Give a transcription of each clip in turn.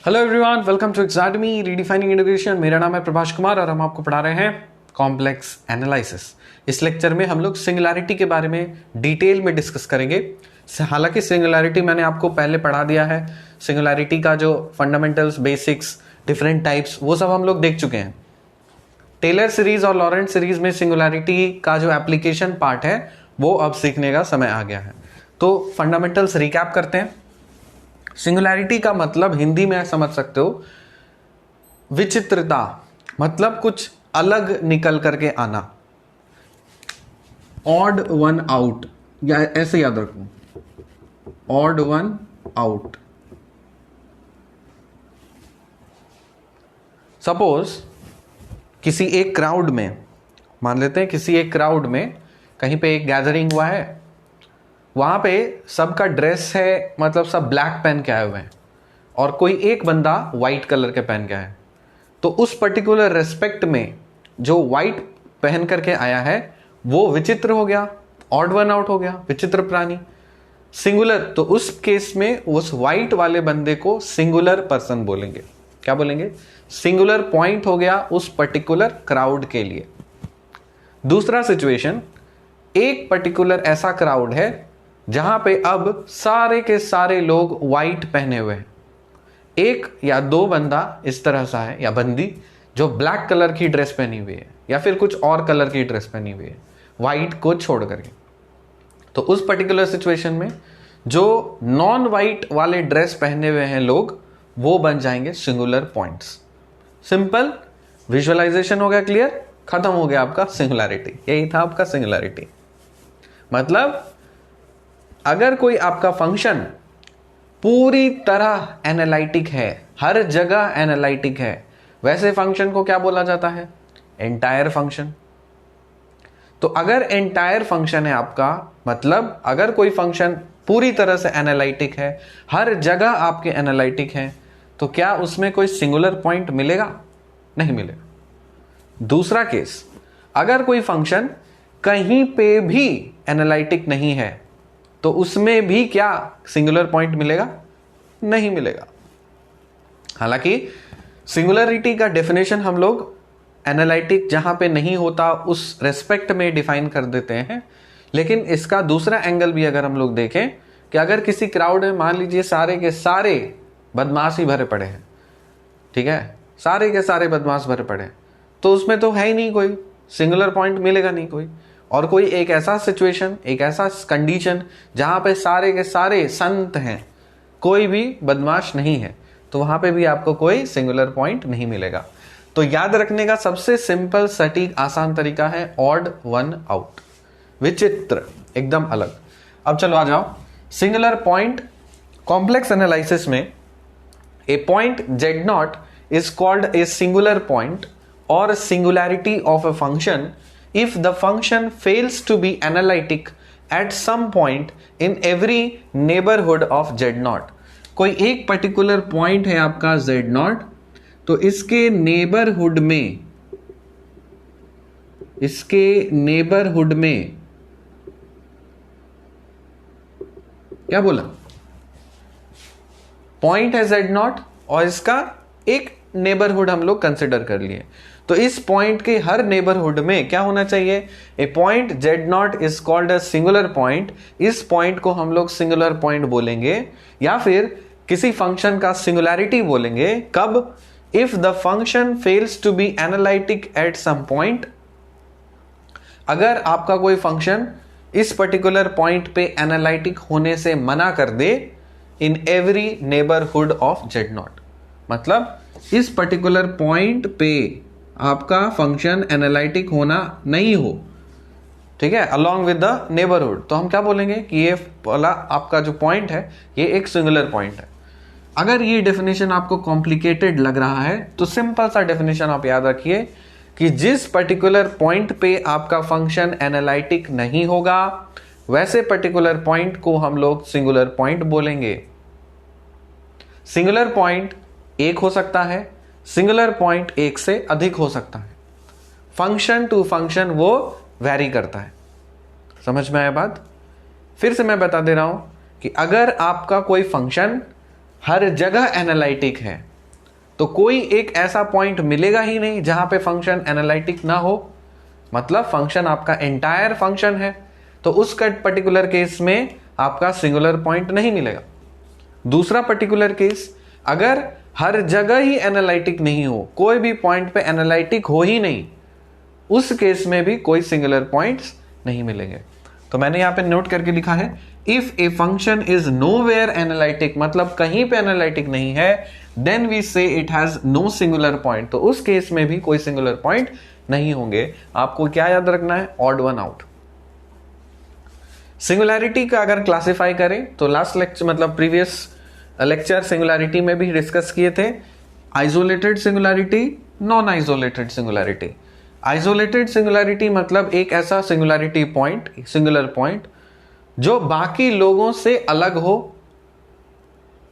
Hello everyone, welcome to Exadmy redefining education. मेरा नाम है प्रभाष कुमार और हम आपको पढ़ा रहे हैं कॉम्प्लेक्स एनालिसिस। इस लेक्चर में हम लोग सिंगुलैरिटी के बारे में डिटेल में डिस्कस करेंगे। हालांकि सिंगुलैरिटी मैंने आपको पहले पढ़ा दिया है। सिंगुलैरिटी का जो फंडामेंटल्स, बेसिक्स, डिफरेंट टाइप्स, वो सब हम लोग देख चुके हैं। टेलर सीरीज और लॉरेंट सीरीज में सिंगुलैरिटी का जो एप्लीकेशन पार्ट है वो अब सीखने का समय आ गया है। तो फंडामेंटल्स रिकैप करते हैं। सिंगुलैरिटी का मतलब हिंदी में समझ सकते हो, विचित्रता, मतलब कुछ अलग निकल करके आना, ऑड वन आउट, या ऐसे याद रखो, ऑड वन आउट। सपोज किसी एक क्राउड में, मान लेते हैं किसी एक क्राउड में कहीं पे एक गैदरिंग हुआ है, वहां पे सबका ड्रेस है, मतलब सब ब्लैक पहन के आए हुए हैं और कोई एक बंदा व्हाइट कलर के पहन के आया है। तो उस पर्टिकुलर रेस्पेक्ट में जो व्हाइट पहन करके आया है वो विचित्र हो गया, ऑड वन आउट हो गया, विचित्र प्राणी। सिंगुलर, तो उस केस में उस व्हाइट वाले बंदे को सिंगुलर पर्सन बोलेंगे। क्या बोलेंगे? सिंगुलर पॉइंट हो गया उस पर्टिकुलर क्राउड के लिए। दूसरा सिचुएशन, एक पर्टिकुलर ऐसा क्राउड है जहां पे अब सारे के सारे लोग व्हाइट पहने हुए हैं, एक या दो बंदा इस तरह सा है या बंदी जो ब्लैक कलर की ड्रेस पहनी हुई है या फिर कुछ और कलर की ड्रेस पहनी हुई है, व्हाइट को छोड़ करके। तो उस पर्टिकुलर सिचुएशन में जो नॉन व्हाइट वाले ड्रेस पहने हुए हैं लोग, वो बन जाएंगे सिंगुलर पॉइंट्स। सिंपल विजुअलाइजेशन हो गया, क्लियर, खत्म हो गया आपका सिंगुलैरिटी। यही था आपका सिंगुलैरिटी। मतलब अगर कोई आपका फंक्शन पूरी तरह एनालिटिक है, हर जगह एनालिटिक है, वैसे फंक्शन को क्या बोला जाता है? Entire function. तो अगर एंटायर फंक्शन है आपका, मतलब अगर कोई फंक्शन पूरी तरह से एनालिटिक है, हर जगह आपके एनालिटिक है, तो क्या उसमें कोई सिंगुलर पॉइंट मिलेगा? नहीं मिलेगा। दूसरा केस, अगर कोई फंक्शन कहीं पे भी एनालिटिक नहीं है तो उसमें भी क्या सिंगुलर पॉइंट मिलेगा? नहीं मिलेगा। हालांकि सिंगुलरिटी का डेफिनेशन हम लोग एनालिटिक जहां पे नहीं होता उस रेस्पेक्ट में डिफाइन कर देते हैं, लेकिन इसका दूसरा एंगल भी अगर हम लोग देखें कि अगर किसी क्राउड में मान लीजिए सारे के सारे बदमाश ही भरे पड़े हैं, ठीक है, सारे के सारे बदमाश भरे पड़े हैं, तो उसमें तो है ही नहीं कोई सिंगुलर पॉइंट, मिलेगा नहीं कोई। और कोई एक ऐसा सिचुएशन, एक ऐसा कंडीशन जहां पे सारे के सारे संत हैं, कोई भी बदमाश नहीं है, तो वहां पे भी आपको कोई सिंगुलर पॉइंट नहीं मिलेगा। तो याद रखने का सबसे सिंपल, सटीक, आसान तरीका है ऑड वन आउट, विचित्र, एकदम अलग। अब चलो आ जाओ सिंगुलर पॉइंट। कॉम्प्लेक्स एनालिसिस में ए point Z0 is called a singular point or singularity of a function if the function fails to be analytic at some point in every neighborhood of Z0। कोई एक particular point है आपका Z0, तो इसके neighbourhood में क्या बोला? Point है Z0 और इसका एक नेबरहुड हम लोग कंसिडर कर लिए। तो इस पॉइंट के हर नेबरहुड में क्या होना चाहिए? A point Z0 is called a singular point. इस पॉइंट को हम लोग सिंगुलर पॉइंट बोलेंगे या फिर किसी फंक्शन का सिंगुलैरिटी बोलेंगे। कब? If the function fails to be analytic at some point. अगर आपका कोई फंक्शन इस पर्टिकुलर पॉइंट पे एनालिटिक होने से मना कर दे in every neighbourhood of Z0, मतलब इस पर्टिकुलर पॉइंट पे आपका फंक्शन एनालिटिक होना नहीं हो, ठीक है, अलॉन्ग विद द नेबरहुड, तो हम क्या बोलेंगे कि ये वाला आपका जो पॉइंट है ये एक सिंगुलर पॉइंट है। अगर ये डेफिनेशन आपको कॉम्प्लिकेटेड लग रहा है तो सिंपल सा डेफिनेशन आप याद रखिए कि जिस पर्टिकुलर पॉइंट पे आपका फंक्शन एनालिटिक नहीं होगा वैसे पर्टिकुलर पॉइंट को हम लोग सिंगुलर पॉइंट बोलेंगे। सिंगुलर पॉइंट एक हो सकता है, सिंगुलर पॉइंट एक से अधिक हो सकता है, फंक्शन टू फंक्शन वो वैरी करता है। समझ में आया बात? फिर से मैं बता दे रहा हूं कि अगर आपका कोई फंक्शन हर जगह एनालिटिक है, तो कोई एक ऐसा पॉइंट मिलेगा ही नहीं जहां पे फंक्शन एनालिटिक ना हो, मतलब फंक्शन आपका एंटायर फंक्शन है, तो उस पर्टिकुलर केस में आपका सिंगुलर पॉइंट नहीं मिलेगा। दूसरा पर्टिकुलर केस, अगर हर जगह ही एनालिटिक नहीं हो, कोई भी पॉइंट पे एनालिटिक हो ही नहीं, उस केस में भी कोई सिंगुलर पॉइंट्स नहीं मिलेंगे। तो मैंने यहां पे नोट करके लिखा है, if a function is nowhere analytic, मतलब कहीं पे एनालिटिक नहीं है, then we say it has no singular point, तो उस केस में भी कोई सिंगुलर पॉइंट नहीं होंगे। आपको क्या याद रखना है? Odd one out. सिंगुलैरिटी का अगर क्लासिफाई करें तो लास्ट लेक्चर मतलब प्रीवियस लेक्चर सिंगुलैरिटी में भी डिस्कस किए थे, isolated singularity, non isolated singularity. Isolated singularity मतलब एक ऐसा सिंगुलैरिटी पॉइंट, सिंगुलर पॉइंट जो बाकी लोगों से अलग हो,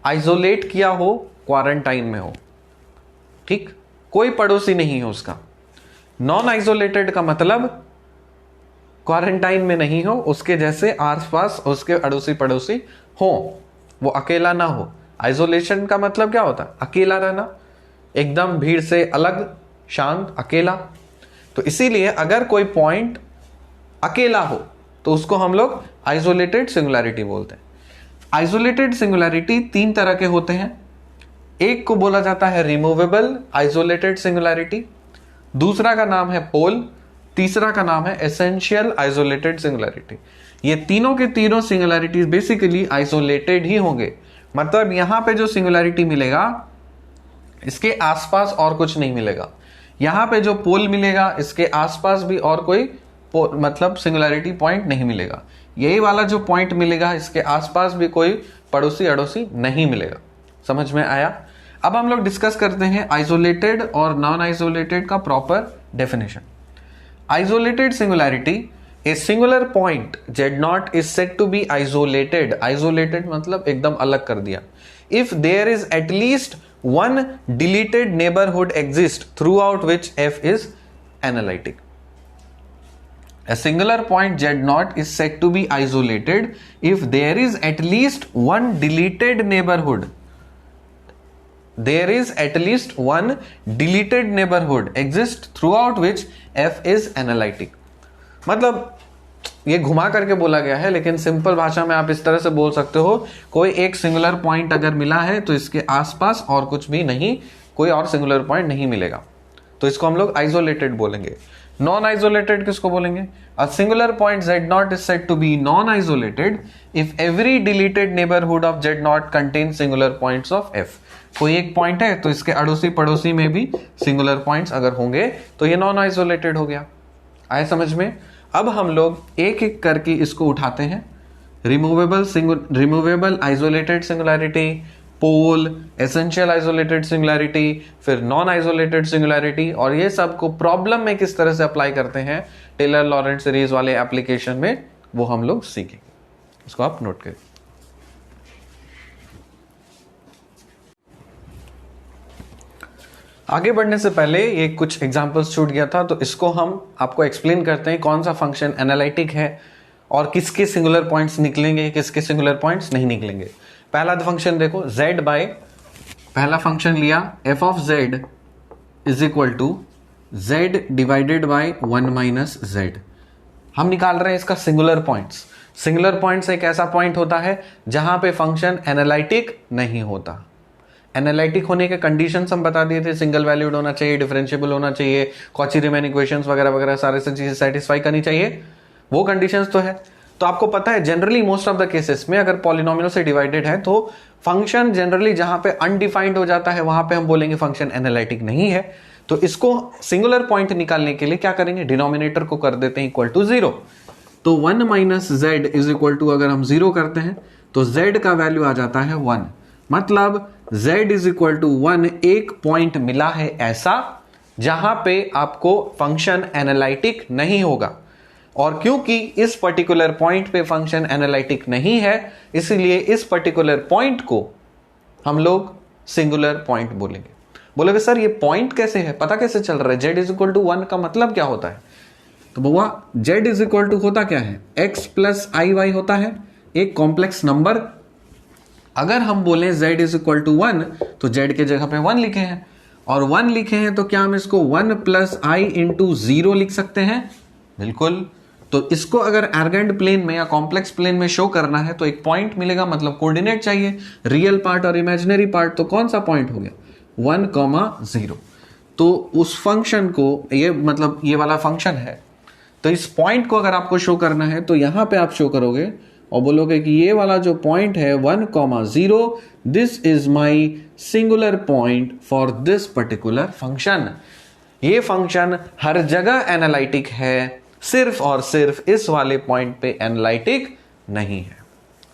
आइसोलेट किया हो, क्वारंटाइन में हो, ठीक, कोई पड़ोसी नहीं है उसका। नॉन आइसोलेटेड का मतलब क्वारंटाइन में नहीं हो, उसके जैसे आसपास उसके अड़ोसी पड़ोसी हो, वो अकेला ना हो। आइसोलेशन का मतलब क्या होता है? अकेला रहना, एकदम भीड़ से अलग, शांत, अकेला। तो इसीलिए अगर कोई पॉइंट अकेला हो तो उसको हम लोग आइसोलेटेड सिंगुलैरिटी बोलते हैं। आइसोलेटेड सिंगुलैरिटी तीन तरह के होते हैं। एक को बोला जाता है रिमूवेबल आइसोलेटेड सिंगुलैरिटी, दूसरा का नाम है पोल, तीसरा का नाम है एसेंशियल आइसोलेटेड सिंगुलैरिटी। ये तीनों के तीनों सिंगुलैरिटीज बेसिकली आइसोलेटेड ही होंगे, मतलब यहां पे जो सिंगुलैरिटी मिलेगा इसके आसपास और कुछ नहीं मिलेगा। यहां पे जो पोल मिलेगा इसके आसपास भी और कोई मतलब सिंगुलैरिटी पॉइंट नहीं मिलेगा। यही वाला जो पॉइंट मिलेगा इसके आसपास भी कोई पड़ोसी अड़ोसी नहीं मिलेगा। समझ में आया? अब हम लोग डिस्कस करते हैं आइसोलेटेड और नॉन आइसोलेटेड का proper definition. Isolated singularity, a singular point Z0 is said to be isolated. Isolated मतलब एकदम अलग कर दिया। If there is at least one deleted neighborhood exists throughout which f is analytic. A singular point Z0 is said to be isolated if there is at least one deleted neighborhood. There is at least one deleted neighborhood exists throughout which f is analytic. मतलब ये घुमा करके बोला गया है, लेकिन simple भाषा में आप इस तरह से बोल सकते हो, कोई एक सिंगुलर पॉइंट अगर मिला है तो इसके आसपास और कुछ भी नहीं, कोई और सिंगुलर पॉइंट नहीं मिलेगा, तो इसको हम लोग आइसोलेटेड बोलेंगे। नॉन आइसोलेटेड किसको बोलेंगे? अ singular point Z0 is said to be non-isolated if every deleted neighborhood of Z0 contains singular points of f. कोई एक पॉइंट है तो इसके अड़ोसी पड़ोसी में भी सिंगुलर पॉइंट्स अगर होंगे तो ये नॉन आइसोलेटेड हो गया। आए समझ में? अब हम लोग एक एक करके इसको उठाते हैं। रिमूवेबल आइसोलेटेड सिंगुलैरिटी, पोल, एसेंशियल आइसोलेटेड सिंगुलैरिटी, फिर नॉन आइसोलेटेड सिंगुलैरिटी, और ये सब को प्रॉब्लम में किस तरह से अप्लाई करते हैं टेलर लॉरेंट सीरीज वाले एप्लीकेशन में, वो हम लोग सीखेंगे। इसको आप नोट करिए। आगे बढ़ने से पहले ये कुछ एग्जांपल्स छूट गया था, तो इसको हम आपको एक्सप्लेन करते हैं कौन सा फंक्शन एनालिटिक है और किसके सिंगुलर पॉइंट्स निकलेंगे, किसके सिंगुलर पॉइंट्स नहीं निकलेंगे। पहला फंक्शन देखो, z बाय, पहला फंक्शन लिया f of z is equal to z divided by 1 minus z। हम निकाल रहे हैं इसका सिंगुलर पॉइंट्स। सिंगुलर पॉइंट्स एक ऐसा पॉइंट होता है जहां पे फंक्शन एनालिटिक नहीं होता। एनालिटिक होने के कंडीशंस हम बता दिए थे, सिंगल वैल्यूड होना चाहिए, डिफरेंशिएबल होना चाहिए, कॉची रीमैन इक्वेशंस वगैरह वगैरह सारे से चीजें सेटिस्फाई करनी चाहिए, वो कंडीशंस तो है। तो आपको पता है generally most of the cases में अगर पॉलिनोमियल से डिवाइडेड है तो फंक्शन जनरली जहां पे अनडिफाइंड हो जाता है वहां पे हम बोलेंगे फंक्शन एनालिटिक नहीं है। तो इसको सिंगुलर पॉइंट निकालने के लिए क्या करेंगे, डिनोमिनेटर को कर देते हैं इक्वल टू 0। तो 1 minus z is equal to अगर हम 0 करते हैं तो z का वैल्यू आ जाता है 1, मतलब z इज इक्वल टू 1 एक पॉइंट मिला है ऐसा जहां पे आपको फंक्शन एनालिटिक नहीं होगा। और क्योंकि इस पर्टिकुलर पॉइंट पे फंक्शन एनालिटिक नहीं है, इसलिए इस पर्टिकुलर पॉइंट को हम लोग सिंगुलर पॉइंट बोलेंगे। बोलोगे सर ये पॉइंट कैसे है, पता कैसे चल रहा है? z इज इक्वल टू 1 का मतलब क्या होता है? तो बउआ z इज इक्वल टू होता क्या है, x प्लस आई वाई होता है, एक कॉम्प्लेक्स नंबर। अगर हम बोलें z इज इक्वल टू 1 तो z के जगह पे 1 लिखे हैं, और 1 लिखे हैं तो क्या हम इसको 1 प्लस आई इंटू 0 लिख सकते हैं? बिल्कुल। तो इसको अगर आर्गेंड प्लेन में या कॉम्प्लेक्स प्लेन में शो करना है तो एक पॉइंट मिलेगा, मतलब कोऑर्डिनेट चाहिए, रियल पार्ट और इमेजिनरी पार्ट। तो कौन सा पॉइंट हो गया? 1,0। तो उस फंक्शन को, ये मतलब ये वाला फंक्शन है, तो इस पॉइंट को अगर आपको शो करना है तो यहां पे आप शो करोगे और बोलोगे कि ये वाला जो पॉइंट है 1,0, this is my singular point for this particular function. ये फंक्शन हर जगह एनालिटिक है, सिर्फ और सिर्फ इस वाले पॉइंट पे एनालिटिक नहीं है।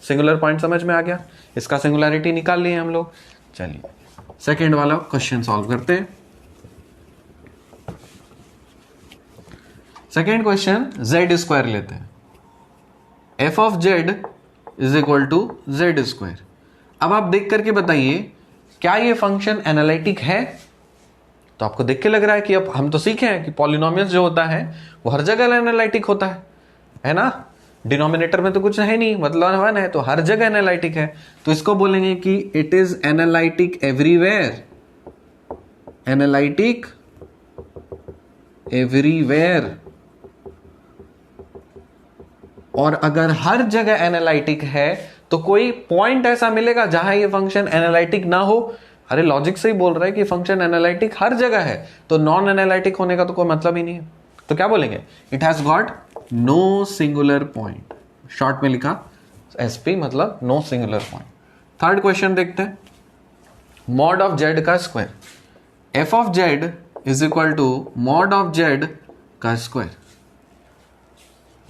सिंगुलर पॉइंट समझ में आ गया? इसका सिंगुलैरिटी निकाल लिए हम लोग। चलिए सेकेंड वाला क्वेश्चन सॉल्व करते हैं। सेकेंड क्वेश्चन जेड स्क्वायर लेते हैं। F of z is equal to z square. अब आप देख करके बताइए क्या ये फंक्शन एनालिटिक है? तो आपको देख के लग रहा है कि अब हम तो सीखे हैं कि पॉलिनोमियल्स जो होता है वो हर जगह एनालिटिक होता है ना? डिनोमिनेटर में तो कुछ है नहीं, मतलब 1 है, तो हर जगह एनालिटिक है। तो इसको बोलेंगे कि it is analytic everywhere. Analytic everywhere. और अगर हर जगह एनालिटिक है तो कोई पॉइंट ऐसा मिलेगा जहां ये फंक्शन एनालिटिक ना हो? अरे लॉजिक से ही बोल रहा है कि फंक्शन एनालिटिक हर जगह है, तो नॉन एनालिटिक होने का तो कोई मतलब ही नहीं है। तो क्या बोलेंगे? It has got no singular point. Short में लिखा एसपी, मतलब no singular point. Third question देखते हैं। मॉड ऑफ जेड का square. F of z is equal to mod of z का स्क्वायर।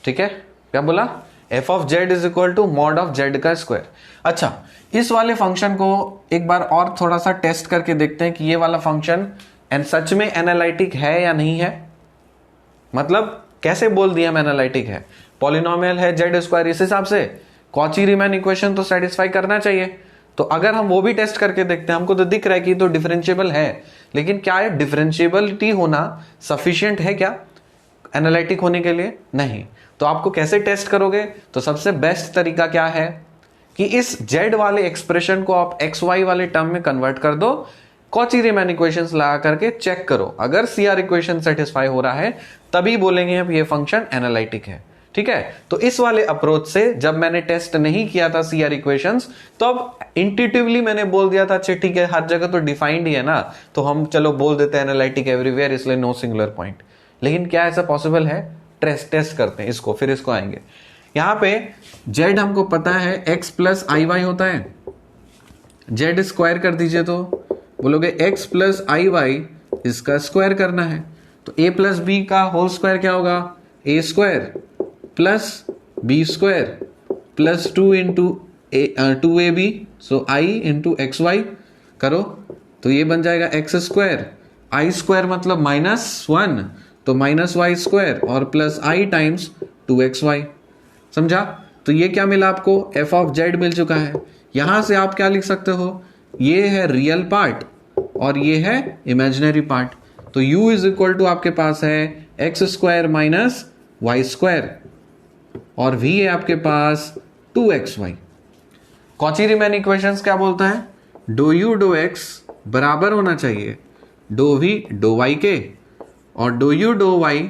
ठीक है, क्या बोला? F of z is equal to mod of z का स्क्वायर। अच्छा, इस वाले फंक्शन को एक बार और थोड़ा सा टेस्ट करके देखते हैं कि ये वाला फंक्शन सच में एनालिटिक है या नहीं है। मतलब कैसे बोल दिया हम एनालिटिक है? पॉलिनोमियल है जेड स्क्वायर, इस हिसाब से कॉची रीमैन इक्वेशन तो सेटिस्फाई करना चाहिए। तो अगर हम वो भी टेस्ट करके देखते हैं, हमको तो दिख रहा है कि तो डिफरेंशिएबल है, लेकिन क्या है डिफरेंशिएबिलिटी होना सफिशिएंट है क्या एनालिटिक होने के लिए? नहीं। तो आपको कैसे टेस्ट करोगे? तो सबसे बेस्ट तरीका क्या है कि इस z वाले एक्सप्रेशन को आप xy वाले टर्म में कन्वर्ट कर दो, कॉची रीमैन इक्वेशंस लगा करके चेक करो। अगर CR इक्वेशन सेटिस्फाई हो रहा है तभी बोलेंगे अब ये फंक्शन एनालिटिक है। ठीक है, तो इस वाले अप्रोच से जब मैंने टेस्ट नहीं किया था CR इक्वेशंस, तो अब इंट्यूटिवली मैंने बोल दिया था अच्छा ठीक है हर जगह तो डिफाइंड ही है ना, तो हम चलो बोल देते हैं एनालिटिक एवरीवेयर, इसलिए नो सिंगुलर पॉइंट। लेकिन क्या ऐसा पॉसिबल है? टेस्ट करते हैं इसको, फिर इसको आएंगे। यहां पे z हमको पता है x प्लस आई वाई होता है। z स्क्वायर कर दीजिए तो बोलोगे x प्लस आई वाई, इसका स्क्वायर करना है तो a प्लस बी का होल स्क्वायर क्या होगा? a स्क्वायर plus b square plus 2 into 2ab, so i into x y करो तो ये बन जाएगा x स्क्वायर। आई स्क्वायर मतलब -1, तो -y स्क्वायर और प्लस आई टाइम्स 2xy। समझा? तो ये क्या मिला आपको? f ऑफ z मिल चुका है। यहां से आप क्या लिख सकते हो? ये है रियल पार्ट और ये है इमेजिनरी पार्ट। तो u इज इक्वल टू आपके पास है x square minus y square और v है आपके पास 2xy। कॉची रीमैन इक्वेशंस क्या बोलता है? डो u डो x बराबर होना चाहिए डो v डो y के, और डो u डो y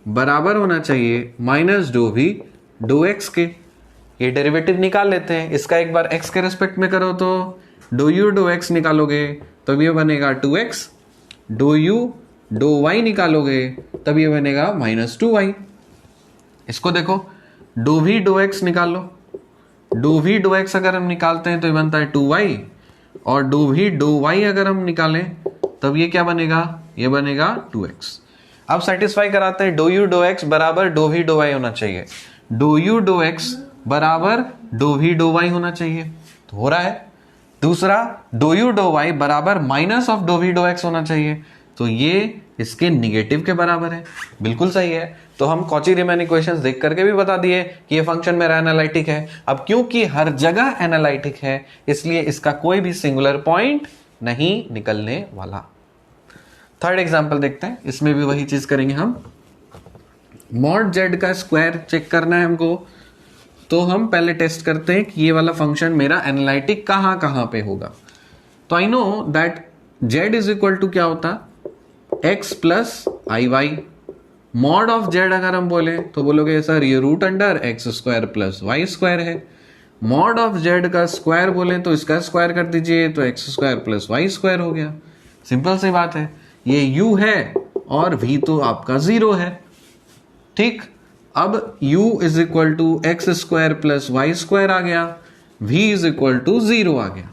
बराबर होना चाहिए माइनस डो v डो x के। ये डेरिवेटिव निकाल लेते हैं। इसका एक बार x के रेस्पेक्ट में करो तो डो u डो x निकालोगे तब ये बनेगा 2x, डो u डो y निकालोगे तब ये बनेगा -2y। इसको देखो, डो v डो x निकाल लो। डो v डो x अगर हम निकालते हैं तो ये बनता है 2y, और डो v डो y अगर हम निकालें तब ये क्या बनेगा? ये बनेगा 2x। अब सेटिस्फाई कराते हैं, डो u डो x बराबर डो v डो y होना चाहिए। डो u डो x बराबर डो v डो y होना चाहिए, तो हो रहा है। दूसरा, डो u डो y बराबर माइनस ऑफ डो v डो x होना चाहिए, तो ये इसके निगेटिव के बराबर है। बिल्कुल सही है। तो हम कॉची रीमैन इक्वेशंस देख करके भी बता दिए कि ये फंक्शन मेरा एनालिटिक है। अब क्योंकि हर जगह एनालिटिक है इसलिए इसका कोई भी सिंगुलर पॉइंट नहीं निकलने वाला। थर्ड एग्जांपल देखते हैं, इसमें भी वही चीज करेंगे हम। मॉड जेड का स्क्वायर चेक करना है हमको, तो हम पहले टेस्ट करते हैं कि ये वाला फंक्शन मेरा एनालिटिक कहां पे होगा। तो I know that z is equal to क्या होता, x plus i y. Mod of z अगर हम बोले तो बोलोगे सर ये root under x square plus y square है। मॉड ऑफ z का स्क्वायर बोले तो इसका स्क्वायर कर दीजिए तो x square plus y square हो गया। सिंपल सी बात है, ये u है और v तो आपका 0 है। ठीक, अब u is equal to x square plus y square आ गया, v इज इक्वल टू 0 आ गया।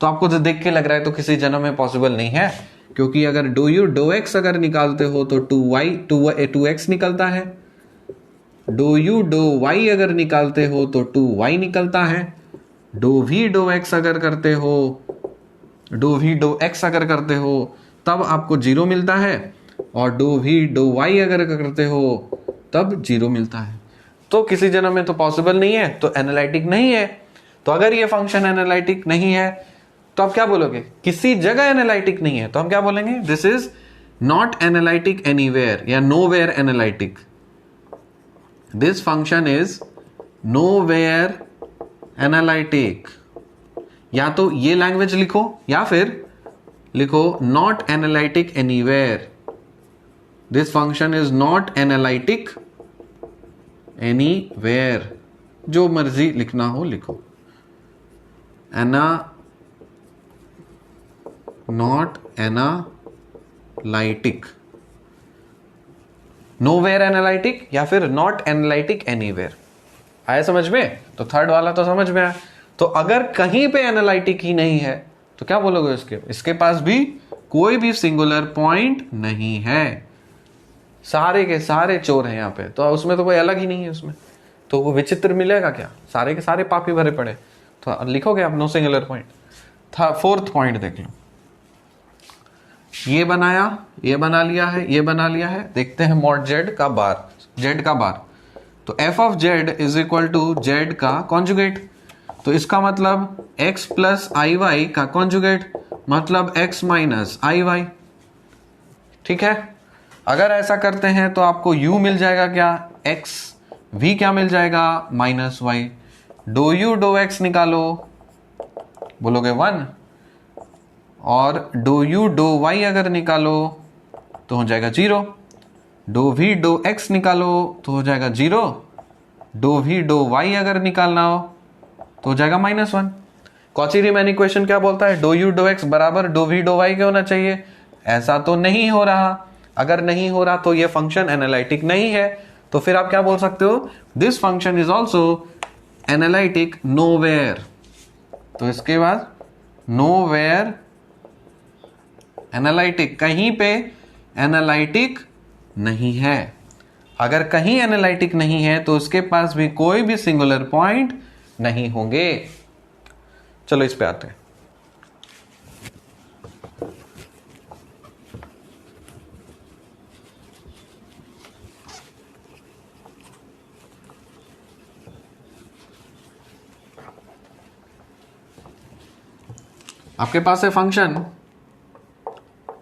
तो आपको जो देख के लग रहा है तो किसी जन्म में पॉसिबल नहीं है, क्योंकि अगर डो यू डो एक्स अगर निकालते हो तो 2x निकलता है, डो यू डो y अगर निकालते हो तो 2y निकलता है, डो v डो x अगर करते हो, डो v डो x अगर करते हो तब आपको 0 मिलता है, और डो v डो y अगर करते हो तब 0 मिलता है। तो किसी जन्म में तो पॉसिबल नहीं है, तो एनालिटिक नहीं है। तो अगर ये फंक्शन एनालिटिक नहीं है तो आप क्या बोलोगे, किसी जगह एनालिटिक नहीं है, तो हम क्या बोलेंगे, this is not analytic anywhere या nowhere analytic. This function is nowhere analytic. या तो ये लैंग्वेज लिखो या फिर लिखो not analytic anywhere. This function is not analytic anywhere. जो मर्जी लिखना हो लिखो, नॉट एनालिटिक, नोवेयर एनालिटिक या फिर नॉट एनालिटिक एनीवेयर। आया समझ में? तो थर्ड वाला तो समझ में आया। तो अगर कहीं पे एनालिटिक ही नहीं है तो क्या बोलोगे इसके पास भी कोई भी सिंगुलर पॉइंट नहीं है, सारे के सारे चोर हैं यहाँ पे, तो उसमें तो कोई अलग ही नहीं है उसमें, तो वो विचित्र मिलेगा क्या, सारे के सारे पापी भरे पड़े। तो लिखोगे आप नो सिंगुलर पॉइंट। था फोर्थ पॉइंट देख लो, ये बनाया, ये बना लिया है, ये बना लिया है। देखते हैं मॉड z का बार, z का बार। तो f of z is equal to z का कॉन्जुगेट। तो इसका मतलब x प्लस आई वाई का कॉन्जुगेट, मतलब x माइनस आई वाई। ठीक है, अगर ऐसा करते हैं तो आपको u मिल जाएगा क्या, x, v क्या मिल जाएगा, माइनस वाई। डो u डो x निकालो, बोलोगे 1, और डो यू डो y अगर निकालो तो हो जाएगा 0, डो v डो x निकालो तो हो जाएगा 0, डो v डो y अगर निकालना हो तो हो जाएगा -1। कॉची रीमैन इक्वेशन क्या बोलता है, डो यू डो x बराबर डो v डो y के होना चाहिए। ऐसा तो नहीं हो रहा, अगर नहीं हो रहा तो ये फंक्शन एनालिटिक नहीं है। तो फिर आप क्या बोल सकते हो, this function is also analytic nowhere. तो इसके बाद नोवेयर एनालिटिक, कहीं पे एनालिटिक नहीं है। अगर कहीं एनालिटिक नहीं है तो उसके पास भी कोई भी सिंगुलर पॉइंट नहीं होंगे। चलो इस पे आते हैं। आपके पास है function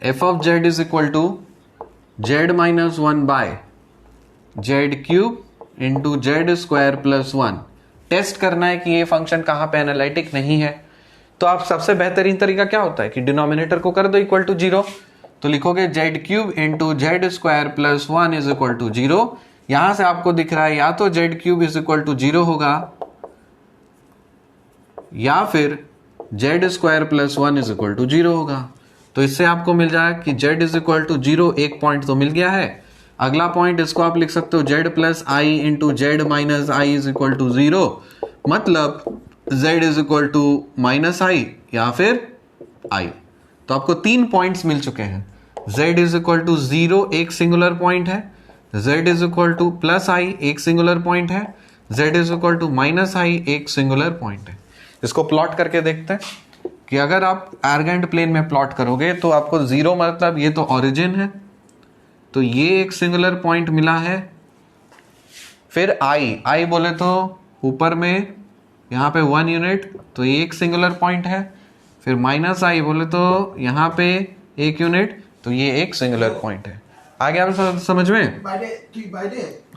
f of z is equal to z minus 1 by z cube into z square plus 1। Test करना है कि ये फंक्शन कहां पे एनालिटिक नहीं है। तो आप सबसे बेहतरीन तरीका क्या होता है कि डिनोमिनेटर को कर दो इक्वल टू 0। तो लिखोगे z cube into z square plus 1 is equal to 0। यहां से आपको दिख रहा है या तो z cube is equal to 0 होगा या फिर z square plus 1 is equal to 0 होगा। तो इससे आपको मिल जाएगा कि z इज इक्वल टू 0, एक पॉइंट तो मिल गया है। अगला पॉइंट इसको आप लिख सकते हो z plus i into z minus i is equal to 0, मतलब z is equal to minus i या फिर i। तो आपको 3 पॉइंट्स मिल चुके हैं। z इज इक्वल टू 0 एक सिंगुलर पॉइंट है, z is equal to plus i एक सिंगुलर पॉइंट है, z is equal to minus i एक सिंगुलर पॉइंट है। इसको प्लॉट करके देखते हैं कि अगर आप आर्गेंट प्लेन में प्लॉट करोगे तो आपको 0 मतलब ये तो ओरिजिन है, तो ये एक सिंगुलर पॉइंट मिला है। फिर आई बोले तो ऊपर में यहाँ पे 1 यूनिट, तो ये एक सिंगुलर पॉइंट है। फिर माइनस आई बोले तो यहाँ पे 1 यूनिट, तो ये एक सिंगुलर पॉइंट है। आगे आप समझ में?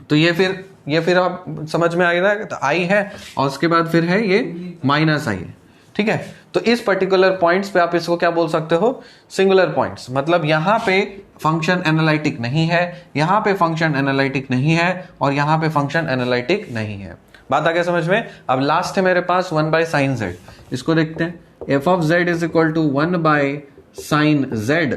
तो ये फिर आप समझ में आ गया, तो आई है और उसके बाद फिर है ये माइनस आई है। ठीक है, तो इस पर्टिकुलर पॉइंट्स पे आप इसको क्या बोल सकते हो, सिंगुलर पॉइंट्स। मतलब यहां पे फंक्शन एनालिटिक नहीं है, यहां पे फंक्शन एनालिटिक नहीं है, और यहां पे फंक्शन एनालिटिक नहीं है। बात आ गया समझ में। अब लास्ट है मेरे पास 1 बाय साइन जेड, इसको देखते हैं। F of z is equal to 1 by sine z,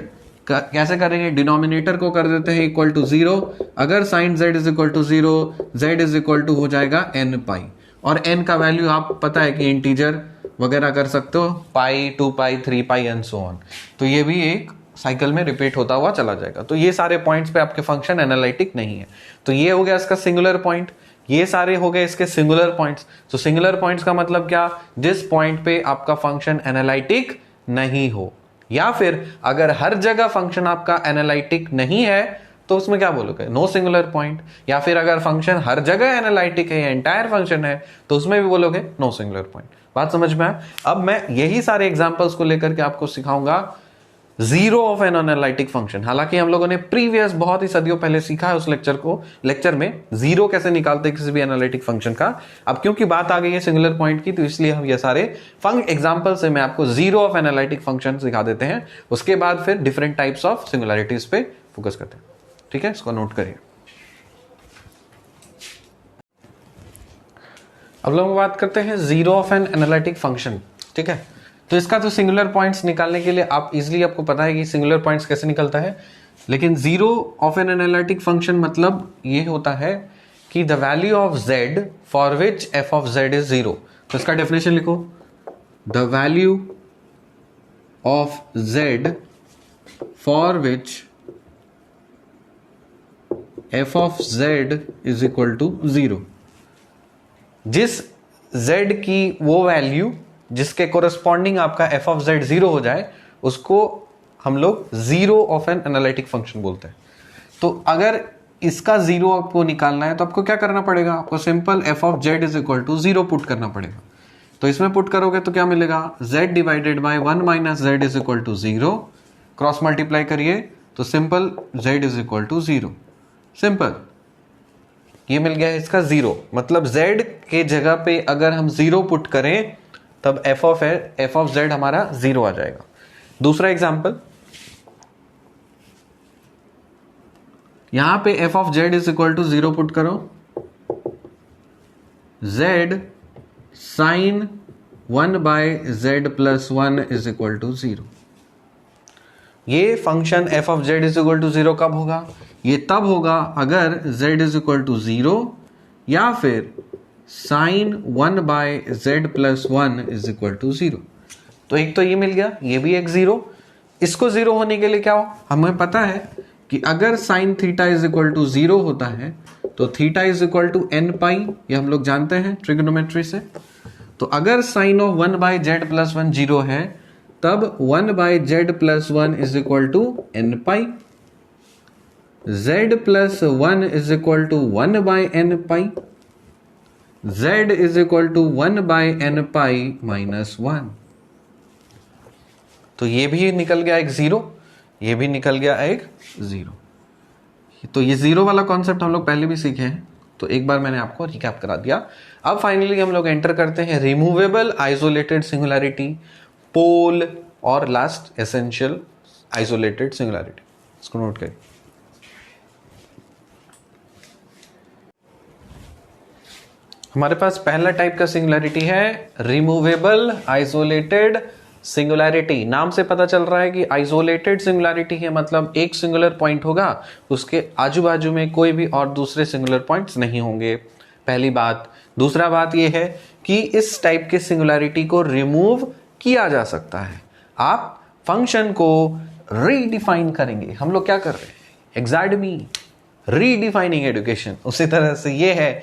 कैसे करेंगे, डिनोमिनेटर को कर देते हैं इक्वल टू 0। अगर sine z is equal to 0, z is equal to हो जाएगा n पाई, और n का वैल्यू आप पता है कि इंटीजर वगैरह कर सकते हो, पाई, 2 पाई, 3 पाई एंड सो ऑन। तो ये भी एक साइकिल में रिपीट होता हुआ चला जाएगा। तो ये सारे पॉइंट्स पे आपके फंक्शन एनालिटिक नहीं है। तो ये हो गया इसका सिंगुलर पॉइंट, ये सारे हो गए इसके सिंगुलर पॉइंट्स। तो सिंगुलर पॉइंट्स का मतलब क्या, जिस पॉइंट पे आपका फंक्शन एनालिटिक नहीं हो, या फिर अगर हर जगह फंक्शन आपका एनालिटिक नहीं है तो उसमें क्या बोलोगे, नो सिंगुलर पॉइंट। या फिर अगर फंक्शन हर जगह एनालिटिक है, एंटायर फंक्शन है, तो उसमें भी बोलोगे नो सिंगुलर पॉइंट। बात समझ में आया। अब मैं यही सारे एग्जांपल्स को लेकर के आपको सिखाऊंगा zero of an analytic function. हालांकि हम लोगों ने प्रीवियस बहुत ही सदियों पहले सीखा है उस लेक्चर में जीरो कैसे निकालते किसी भी एनालिटिक फंक्शन का। अब क्योंकि बात आ गई है सिंगुलर पॉइंट की, तो इसलिए हम ये सारे एग्जांपल से मैं आपको जीरो ऑफ एनालिटिक फंक्शन सिखा देते हैं। उसके बाद फिर डिफरेंट टाइप्स ऑफ सिंगुलरिटीज पे फोकस करते हैं। ठीक है, इसको नोट करिए। अब लोग बात करते हैं zero of an analytic function. ठीक है, तो इसका तो सिंगुलर पॉइंट्स निकालने के लिए आप इजीली, आपको पता है कि सिंगुलर पॉइंट्स कैसे निकलता है, लेकिन zero of an analytic function मतलब ये होता है कि the value of z for which f of z is zero. तो इसका डेफिनेशन लिखो, the value of z for which f of z is equal to zero. जिस z की वो वैल्यू जिसके कोरस्पॉन्डिंग आपका f ऑफ z जीरो हो जाए, उसको हम लोग zero of an analytic function बोलते हैं। तो अगर इसका जीरो आपको निकालना है तो आपको क्या करना पड़ेगा, आपको simple f of z is equal to zero put करना पड़ेगा। तो इसमें पुट करोगे तो क्या मिलेगा, z divided by 1 minus z is equal to zero. Cross multiply करिए तो simple z is equal to zero. Simple, ये मिल गया इसका जीरो। मतलब z के जगह पे अगर हम जीरो पुट करें तब f ऑफ z हमारा जीरो आ जाएगा। दूसरा एग्जांपल, यहां पे f of z is equal to zero put करो, z sine 1 by z plus 1 is equal to zero. ये function f of z is equal to zero कब होगा, ये तब होगा अगर z is equal to zero या फिर sine 1 by z plus 1 is equal to zero. तो एक तो ये मिल गया, ये भी एक जीरो। इसको जीरो होने के लिए क्या हो, हमें पता है कि अगर sine theta is equal to zero होता है तो theta is equal to n pi, ये हम लोग जानते हैं ट्रिग्नोमेट्री से। तो अगर sine of 1 by z plus 1 zero है तब 1 by z plus 1 is equal to n pi, z plus 1 is equal to 1 by n pi, z is equal to 1 by n pi minus 1। तो ये भी निकल गया एक जीरो, ये भी निकल गया एक जीरो। तो ये जीरो वाला कॉन्सेप्ट हम लोग पहले भी सीखे हैं, तो एक बार मैंने आपको रिकैप करा दिया। अब फाइनली हम लोग एंटर करते हैं रिमूवेबल आइसोलेटेड सिंगुलैरिटी, पोल और लास्ट एसेंशियल आइसोलेटेड सिंगुलैरिटी। इसको नोट करिए। हमारे पास पहला टाइप का सिंगुलैरिटी है रिमूवेबल आइसोलेटेड सिंगुलैरिटी। नाम से पता चल रहा है कि आइसोलेटेड सिंगुलैरिटी है, मतलब एक सिंगुलर पॉइंट होगा, उसके आजू बाजू में कोई भी और दूसरे सिंगुलर पॉइंट्स नहीं होंगे, पहली बात। दूसरा बात यह है कि इस टाइप के सिंगुलैरिटी को रिमूव किया जा सकता है। आप फंक्शन को रीडिफाइन करेंगे, हम लोग क्या कर रहे हैं, एग्जैक्टली रीडिफाइनिंग एजुकेशन। उसी तरह से ये है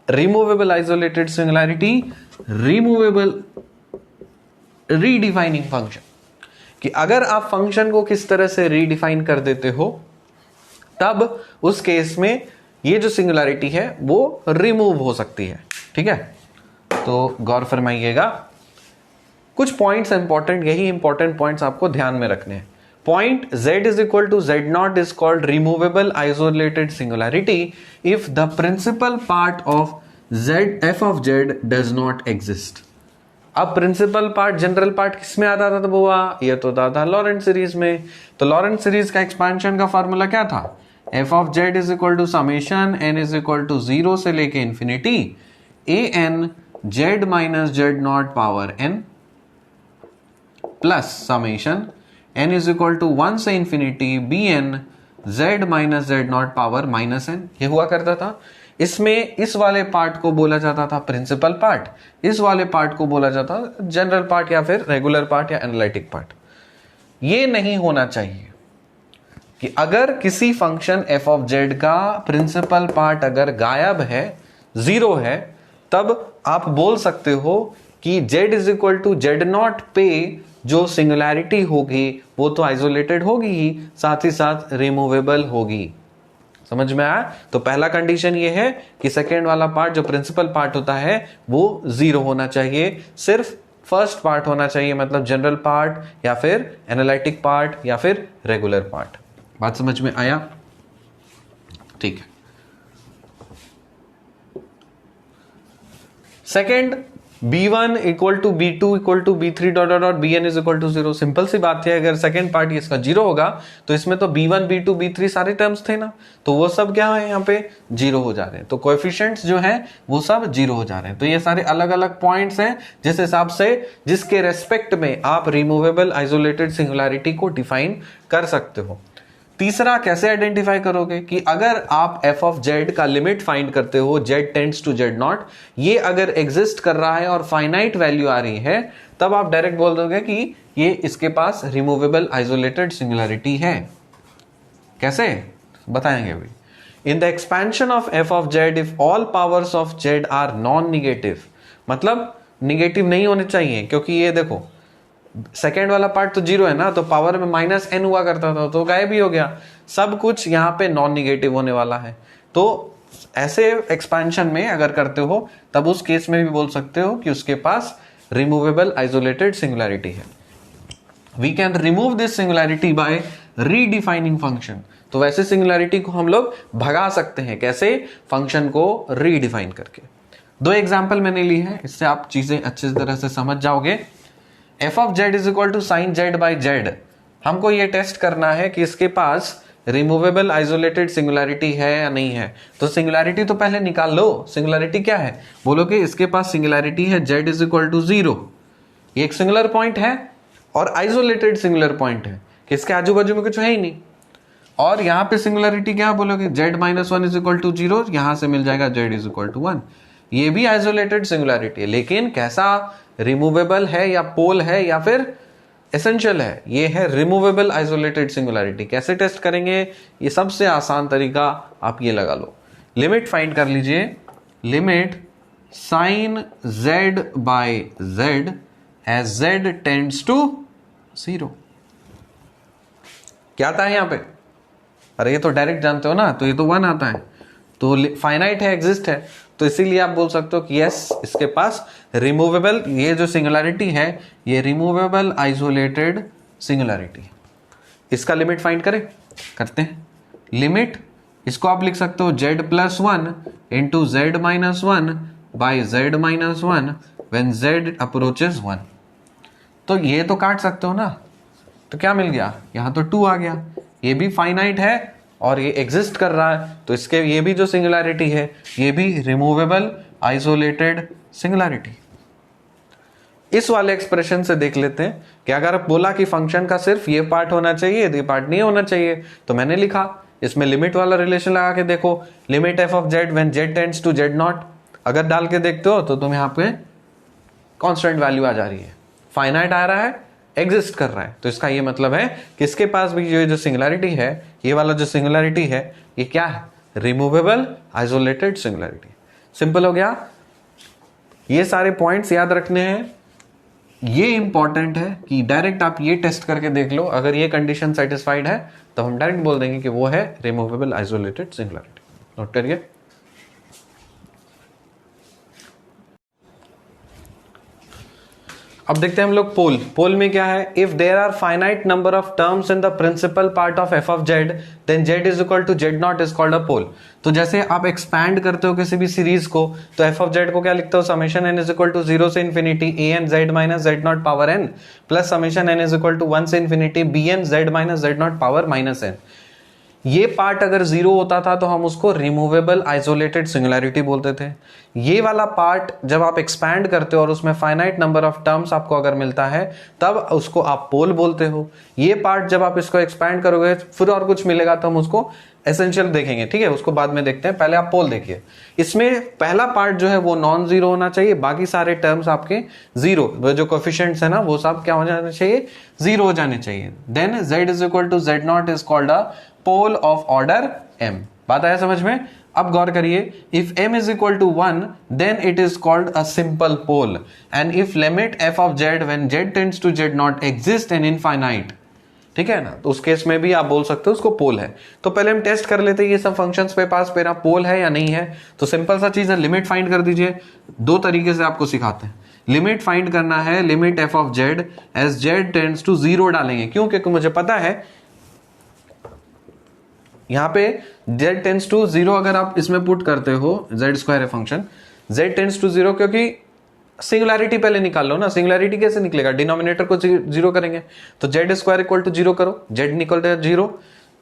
removable isolated singularity, removable redefining function, कि अगर आप फंक्शन को किस तरह से रीडिफाइन कर देते हो तब उस केस में ये जो सिंगुलैरिटी है वो रिमूव हो सकती है। ठीक है, तो गौर फरमाइएगा, कुछ पॉइंट्स इंपॉर्टेंट, यही इंपॉर्टेंट पॉइंट्स आपको ध्यान में रखने हैं। Point z is equal to z0 is called removable isolated singularity if the principal part of z f of z does not exist. अब प्रिंसिपल पार्ट जनरल पार्ट किस में आता था तो बुआ, ये तो आता था लॉरेंट सीरीज में। तो लॉरेंट सीरीज का एक्सपेंशन का फॉर्मूला क्या था, f of z is equal to summation n is equal to 0 से लेके infinity a n z minus z nought power n plus summation n is equal to 1 से infinity b n z minus z nought power minus n. ये हुआ करता था। इसमें इस वाले पार्ट को बोला जाता था प्रिंसिपल पार्ट, इस वाले पार्ट को बोला जाता जनरल पार्ट या फिर रेगुलर पार्ट या एनालिटिक पार्ट। ये नहीं होना चाहिए कि अगर किसी फंक्शन एफ ऑफ जेड का प्रिंसिपल पार्ट अगर गायब है, 0 है, तब आप बोल सकते हो कि z is equal to z nought पे जो सिंगुलैरिटी होगी वो तो आइसोलेटेड होगी ही, साथ ही साथ रिमूवेबल होगी। समझ में आया? तो पहला कंडीशन ये है कि सेकेंड वाला पार्ट जो प्रिंसिपल पार्ट होता है वो 0 होना चाहिए, सिर्फ फर्स्ट पार्ट होना चाहिए, मतलब जनरल पार्ट या फिर एनालिटिक पार्ट या फिर रेगुलर पार्ट। बात समझ में आया? ठीक है। Second, b1 equal to b2 equal to b3 dot dot डॉट bn is equal to 0। Simple सी बात है, अगर सेकेंड पार्ट इसका 0 होगा तो इसमें तो b1 b2 b3 सारे टर्म्स थे ना, तो वो सब क्या है यहाँ पे 0 हो जा रहे हैं। तो कोएफिशिएंट्स जो है वो सब 0 हो जा रहे हैं। तो ये सारे अलग अलग पॉइंट्स हैं जिस हिसाब से जिसके रेस्पेक्ट में आप रिमूवेबल आइसोलेटेड सिंगुलैरिटी को डिफाइन कर सकते हो। तीसरा, कैसे आइडेंटिफाई करोगे कि अगर आप एफ ऑफ जेड का लिमिट फाइंड करते हो z tends to z nought, ये अगर एग्जिस्ट कर रहा है और फाइनाइट वैल्यू आ रही है, तब आप डायरेक्ट बोल दोगे कि ये इसके पास रिमूवेबल आइसोलेटेड सिंगुलैरिटी है। कैसे बताएंगे अभी। In the expansion of f of z if all powers of z are non negative, मतलब निगेटिव नहीं होने चाहिए, क्योंकि ये देखो सेकेंड वाला पार्ट तो 0 है ना, तो पावर में माइनस एन हुआ करता था तो गायब ही हो गया। सब कुछ यहाँ पे नॉन निगेटिव होने वाला है। तो ऐसे एक्सपेंशन में अगर करते हो तब उस केस में भी बोल सकते हो कि उसके पास रिमूवेबल आइसोलेटेड सिंगुलैरिटी है। We can remove this singularity by redefining function. तो वैसे सिंगुलैरिटी को हम लोग भगा सकते हैं, कैसे? फंक्शन को रीडिफाइन करके। 2 एग्जाम्पल मैंने ली है, इससे आप चीजें अच्छी तरह से समझ जाओगे। F of z is equal to sine z by z, हमको ये टेस्ट करना है कि इसके पास रिमूवेबल आइसोलेटेड सिंगुलैरिटी है या नहीं है। तो सिंगुलैरिटी तो पहले निकाल लो। सिंगुलैरिटी क्या है? बोलो कि इसके पास सिंगुलैरिटी है जेड इज इक्वल टू 0, ये एक सिंगुलर पॉइंट है और आइसोलेटेड सिंगुलर पॉइंट है कि इसके आजू बाजू में कुछ है ही नहीं। और यहाँ पे सिंगुलैरिटी क्या बोलोगे? Z minus 1 is equal to 0, यहां से मिल जाएगा जेड इज इक्वल टू 1। ये भी आइसोलेटेड सिंगुलैरिटी है, लेकिन कैसा? रिमूवेबल है या पोल है या फिर एसेंशियल है? ये है रिमूवेबल आइसोलेटेड सिंगुलैरिटी। कैसे टेस्ट करेंगे? ये सबसे आसान तरीका आप ये लगा लो, लिमिट फाइंड कर लीजिए। Limit sine z by z as z tends to 0। क्या आता है यहां पे? अरे ये तो डायरेक्ट जानते हो ना, तो ये तो 1 आता है, तो फाइनाइट है, एग्जिस्ट है, तो इसीलिए आप बोल सकते हो कि यस इसके पास रिमूवेबल, ये जो सिंगुलैरिटी है ये रिमूवेबल आइसोलेटेड सिंगुलैरिटी है। इसका लिमिट फाइंड करें, करते हैं। लिमिट इसको आप लिख सकते हो Z plus 1 into z minus 1 by Z minus 1 when Z approaches 1। तो ये तो काट सकते हो ना, तो क्या मिल गया? यहां तो 2 आ गया। ये भी फाइनाइट है और ये एग्जिस्ट कर रहा है, तो इसके ये भी जो सिंगुलैरिटी है ये भी रिमूवेबल आइसोलेटेड सिंगुलैरिटी। इस वाले एक्सप्रेशन से देख लेते हैं कि अगर आप बोला कि फंक्शन का सिर्फ ये पार्ट होना चाहिए, ये पार्ट नहीं होना चाहिए, तो मैंने लिखा इसमें लिमिट वाला रिलेशन लगा के देखो, limit f of z when z tends to z nought. अगर डाल के देखते हो तो तुम यहाँ पे कांस्टेंट वैल्यू आ जा रही है, फाइनाइट आ रहा है, एग्जिस्ट कर रहा है। तो इसका ये मतलब है कि इसके पास भी ये जो सिंगुलैरिटी है, ये वाला जो सिंगुलैरिटी है, ये क्या है? Removable isolated singularity. सिंपल हो गया। ये सारे पॉइंट्स याद रखने हैं। ये इंपॉर्टेंट है कि डायरेक्ट आप ये टेस्ट करके देख लो, अगर ये कंडीशन सेटिस्फाइड है तो हम डायरेक्ट बोल देंगे कि वो है रिमूवेबल आइसोलेटेड सिंगुलैरिटी। नोट करिए। अब देखते हैं हम लोग पोल। पोल में क्या है, if there are finite number of terms in the principal part of f of z then z is equal to z not is called a pole. तो जैसे आप एक्सपैंड करते हो किसी भी सीरीज को, तो एफ ऑफ जेड को क्या लिखते हो, summation n is equal to 0 से infinity a n z minus z nought power n plus summation n is equal to 1 से infinity b n z minus z nought power minus n. ये part अगर zero होता था तो हम उसको removable isolated singularity बोलते थे। ये वाला पार्ट जब आप एक्सपैंड करते हो और उसमें फाइनाइट नंबर ऑफ टर्म्स आपको अगर मिलता है तब उसको आप पोल बोलते हो। ये पार्ट जब आप इसको एक्सपैंड करोगे फिर और कुछ मिलेगा तो हम उसको एसेंशियल देखेंगे, ठीक है, उसको बाद में देखते हैं, पहले आप पोल देखिए। इसमें पहला पार्ट जो है वो नॉन जीरो होना चाहिए, बाकी सारे टर्म्स आपके जीरो, जो कोफिशिएंट्स है ना वो सब क्या हो जाने चाहिए, जीरो हो जाने चाहिए। Then z is equal to z not is called a pole of order m। बात आया समझ में? अब गौर करिए, if m is equal to 1 then it is called a simple pole and if limit f of z when z tends to z nought exist in infinite, ठीक है ना, तो उस केस में भी आप बोल सकते हो उसको पोल है। तो पहले हम टेस्ट कर लेते हैं ये सब फंक्शंस पे पास मेरा पोल है या नहीं है। तो सिंपल सा चीज है, लिमिट फाइंड कर दीजिए। दो तरीके से आपको सिखाते हैं। लिमिट फाइंड करना है, limit f of z as z tends to 0 डालेंगे। क्यों? क्योंकि मुझे पता है यहां पे z टेंड्स टू 0 अगर आप इसमें पुट करते हो, z स्क्वायर है फंक्शन, z टेंड्स टू 0, क्योंकि सिंगुलैरिटी पहले निकाल लो ना। सिंगुलैरिटी कैसे निकलेगा, डिनोमिनेटर को 0 करेंगे तो z स्क्वायर इक्वल टू 0 करो, z निकल रहा है 0,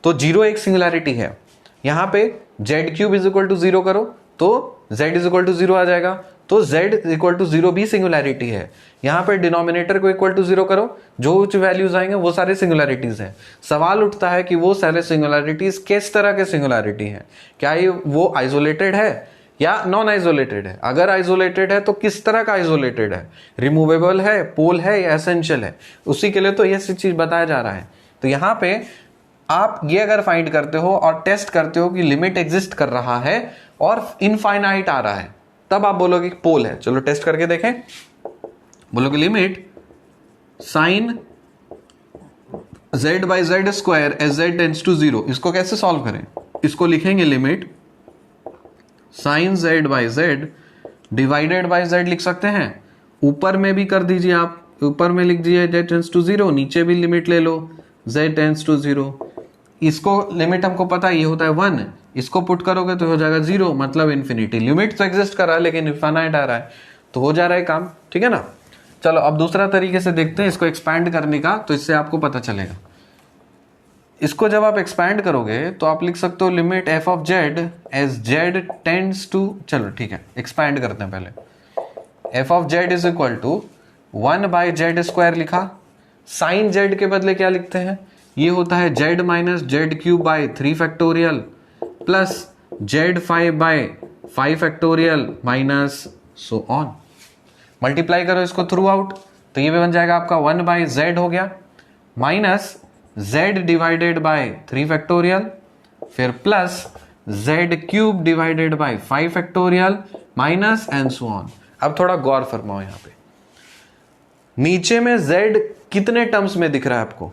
तो 0 एक सिंगुलैरिटी है। यहां पे z cube is equal to 0 करो तो z इज इक्वल टू 0 आ जाएगा, तो z इक्वल टू 0 भी सिंगुलैरिटी है। यहां पे डिनोमिनेटर को इक्वल टू 0 करो, जो कुछ वैल्यूज आएंगे वो सारे सिंगुलैरिटीज हैं। सवाल उठता है कि वो सारे सिंगुलैरिटीज किस तरह के सिंगुलैरिटी हैं, क्या ये वो आइसोलेटेड है या नॉन आइसोलेटेड है। अगर आइसोलेटेड है तो किस तरह का आइसोलेटेड है, रिमूवेबल है, पोल है या एसेंशियल है, उसी के लिए तो यह चीज बताया जा रहा है। तो यहां पे आप ये अगर फाइंड करते हो और टेस्ट करते हो कि लिमिट एग्जिस्ट कर रहा है और इनफाइनाइट आ रहा है, तब आप बोलोगे पोल है। चलो टेस्ट करके देखें। बोलोगे limit sine z by z square as z tends to 0। इसको कैसे सॉल्व करें, इसको लिखेंगे limit sine z by z divided by z लिख सकते हैं। ऊपर में भी कर दीजिए, आप ऊपर में लिख दीजिए z टेंड्स टू 0, नीचे भी लिमिट ले लो z टेंड्स टू 0। इसको लिमिट हमको पता है ये होता है 1, इसको पुट करोगे तो हो जाएगा 0, मतलब इन्फिनिटी। लिमिट तो एग्जिस्ट कर रहा है लेकिन इनफाइनाइट आ रहा है, तो हो जा रहा है काम, ठीक है ना। चलो अब दूसरा तरीके से देखते हैं इसको एक्सपैंड करने का, तो इससे आपको पता चलेगा। इसको जब आप एक्सपैंड करोगे तो आप लिख सकते हो limit f of z as z tends to, चलो ठीक है एक्सपैंड करते हैं पहले। f of z is equal to 1 by z square लिखा, साइन z के बदले क्या लिखते हैं, ये होता है z minus Z cube by 3 factorial plus z5 by 5 factorial minus so on. Multiply करो इसको थ्रू आउट तो ये भी बन जाएगा आपका 1 बाई जेड हो गया minus z divided by 3 factorial, फिर plus z cube divided by 5 factorial minus and so on. अब थोड़ा गौर फरमाओ, यहां पे नीचे में z कितने टर्म्स में दिख रहा है आपको,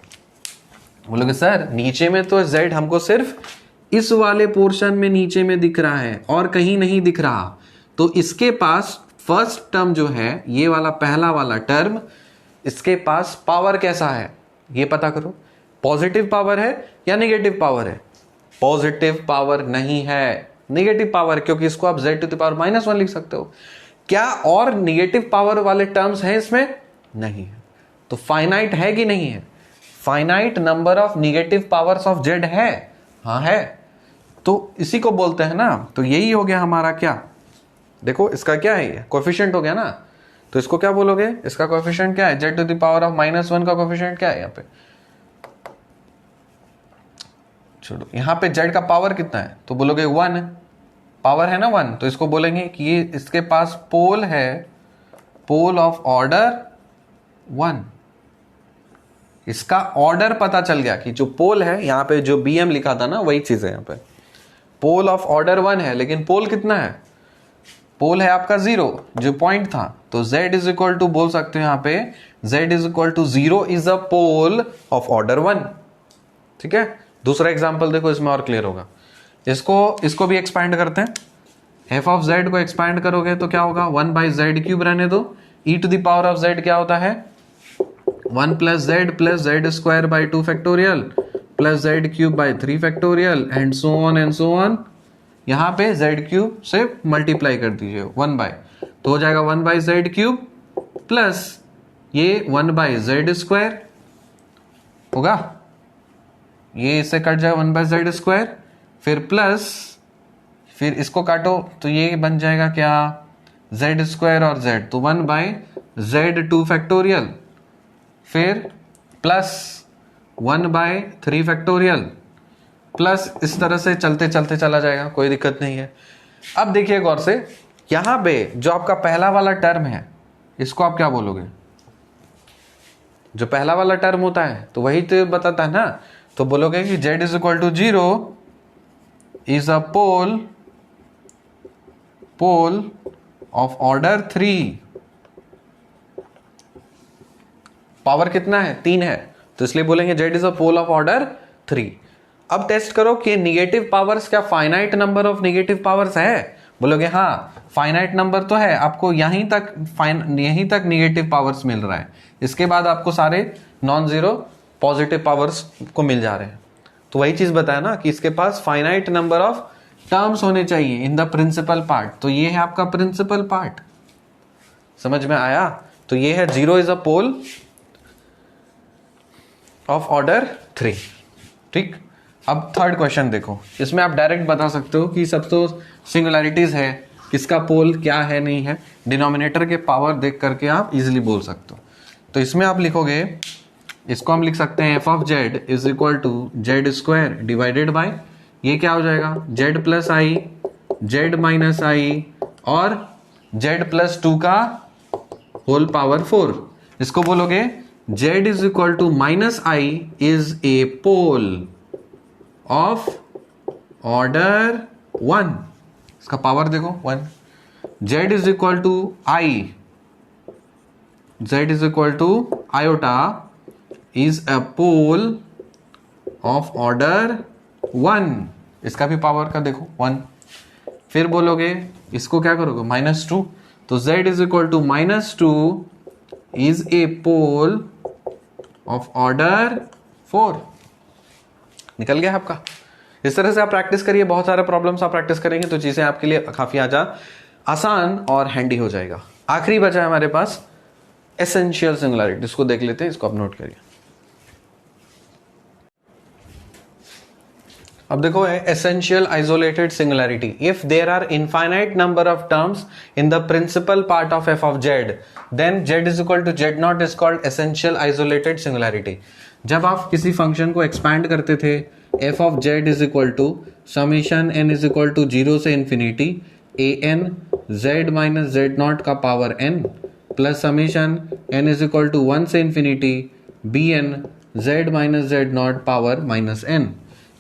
बोलोगे सर नीचे में तो z हमको सिर्फ इस वाले पोर्शन में नीचे में दिख रहा है और कहीं नहीं दिख रहा। तो इसके पास फर्स्ट टर्म जो है, ये वाला पहला वाला टर्म, इसके पास पावर कैसा है ये पता करो। पॉजिटिव पावर है या नेगेटिव पावर है, पॉजिटिव पावर नहीं है, नेगेटिव पावर, क्योंकि इसको आप z टू द पावर -1 लिख सकते हो। क्या और नेगेटिव पावर वाले टर्म्स हैं इसमें? नहीं है। तो फाइनाइट है कि नहीं है, finite number of negative powers of z है, हाँ है। तो इसी को बोलते हैं ना, तो यही हो गया हमारा क्या, देखो इसका क्या है, ये कोएफिशिएंट हो गया ना, तो इसको क्या बोलोगे, इसका कोएफिशिएंट क्या है, z to the power of -1 का कोएफिशिएंट क्या है यहाँ पे, छोड़ो, यहाँ पे z का पावर कितना है तो बोलोगे 1, पावर है ना 1, तो इसको बोलेंगे कि ये इसके पास पोल है, पोल ऑफ ऑर्डर 1। इसका ऑर्डर पता चल गया कि जो पोल है, यहाँ पे जो bm लिखा था ना वही चीज है, यहाँ पे पोल ऑफ ऑर्डर 1 है, लेकिन पोल कितना है, पोल है आपका 0 जो पॉइंट था, तो z इज इक्वल टू बोल सकते हो यहाँ पे z is equal to 0 is a pole of order 1, ठीक है। दूसरा एग्जांपल देखो, इसमें और क्लियर होगा। इसको भी एक्सपैंड करते हैं। f ऑफ z को एक्सपैंड करोगे तो क्या होगा, 1 बाई जेड क्यूब रहने दो e to the power of z क्या होता है 1 plus z square by 2 factorial plus z cube by 3 factorial and so on. यहां पे जेड क्यूब से मल्टीप्लाई कर दीजिए 1 बाय, तो हो जाएगा 1 बाई जेड क्यूब प्लस ये 1 बाई जेड स्क्वायर होगा, ये इससे कट जाएगा 1 बाई जेड स्क्वायर, फिर प्लस, फिर इसको काटो तो ये बन जाएगा क्या जेड स्क्वायर और जेड, तो 1 बाई जेड 2 फैक्टोरियल, फिर प्लस 1 बाई 3 फैक्टोरियल, प्लस इस तरह से चलते चलते चला जाएगा, कोई दिक्कत नहीं है। अब देखिए गौर से, यहां पे जो आपका पहला वाला टर्म है इसको आप क्या बोलोगे, जो पहला वाला टर्म होता है तो वही तो बताता है ना, तो बोलोगे कि z is equal to 0 is a pole of order 3। Power कितना है 3 है, तो इसलिए बोलेंगे z is a pole of order 3। अब टेस्ट करो कि नेगेटिव पावर्स क्या finite number of negative powers है, बोलोगे हाँ फाइनाइट नंबर तो है, आपको यहीं तक नेगेटिव पावर्स मिल रहा है, इसके बाद आपको सारे नॉन जीरो पॉजिटिव पावर्स को मिल जा रहे हैं। तो वही चीज बताया ना कि इसके पास फाइनाइट नंबर ऑफ टर्म्स होने चाहिए इन द प्रिंसिपल पार्ट, तो ये है आपका प्रिंसिपल पार्ट, समझ में आया। तो ये है 0 is a pole of order 3। ठीक, अब थर्ड क्वेश्चन देखो, इसमें आप डायरेक्ट बता सकते हो कि सब तो सिंगुलैरिटीज है, किसका पोल क्या है नहीं है, डिनोमिनेटर के पावर देख करके आप इजीली बोल सकते हो। तो इसमें आप लिखोगे, इसको हम लिख सकते हैं f of z is equal to z square divided by, ये क्या हो जाएगा z plus i, z minus i और जेड प्लस 2 का होल पावर 4। इसको बोलोगे z is equal to minus i is a pole of order 1, इसका power देखो 1। z is equal to i, z is equal to iota is a pole of order 1, इसका भी power का देखो 1। फिर बोलोगे इसको क्या करोगे -2, तो z is equal to -2 is a pole of order 4। निकल गया आपका। इस तरह से आप प्रैक्टिस करिए, बहुत सारे प्रॉब्लम्स आप प्रैक्टिस करेंगे तो चीजें आपके लिए काफी आसान और हैंडी हो जाएगा। आखिरी बचा है हमारे पास एसेंशियल सिंगुलैरिटी, इसको देख लेते हैं, इसको आप नोट करिए। अब देखो essential isolated singularity, if there are infinite number of terms in the principal part of f of z then z is equal to z not is called essential isolated singularity. जब आप किसी function को expand करते थे f of z is equal to summation n is equal to 0 से infinity a n z minus z naught का power n plus summation n is equal to 1 से infinity b n z minus z nought power minus n.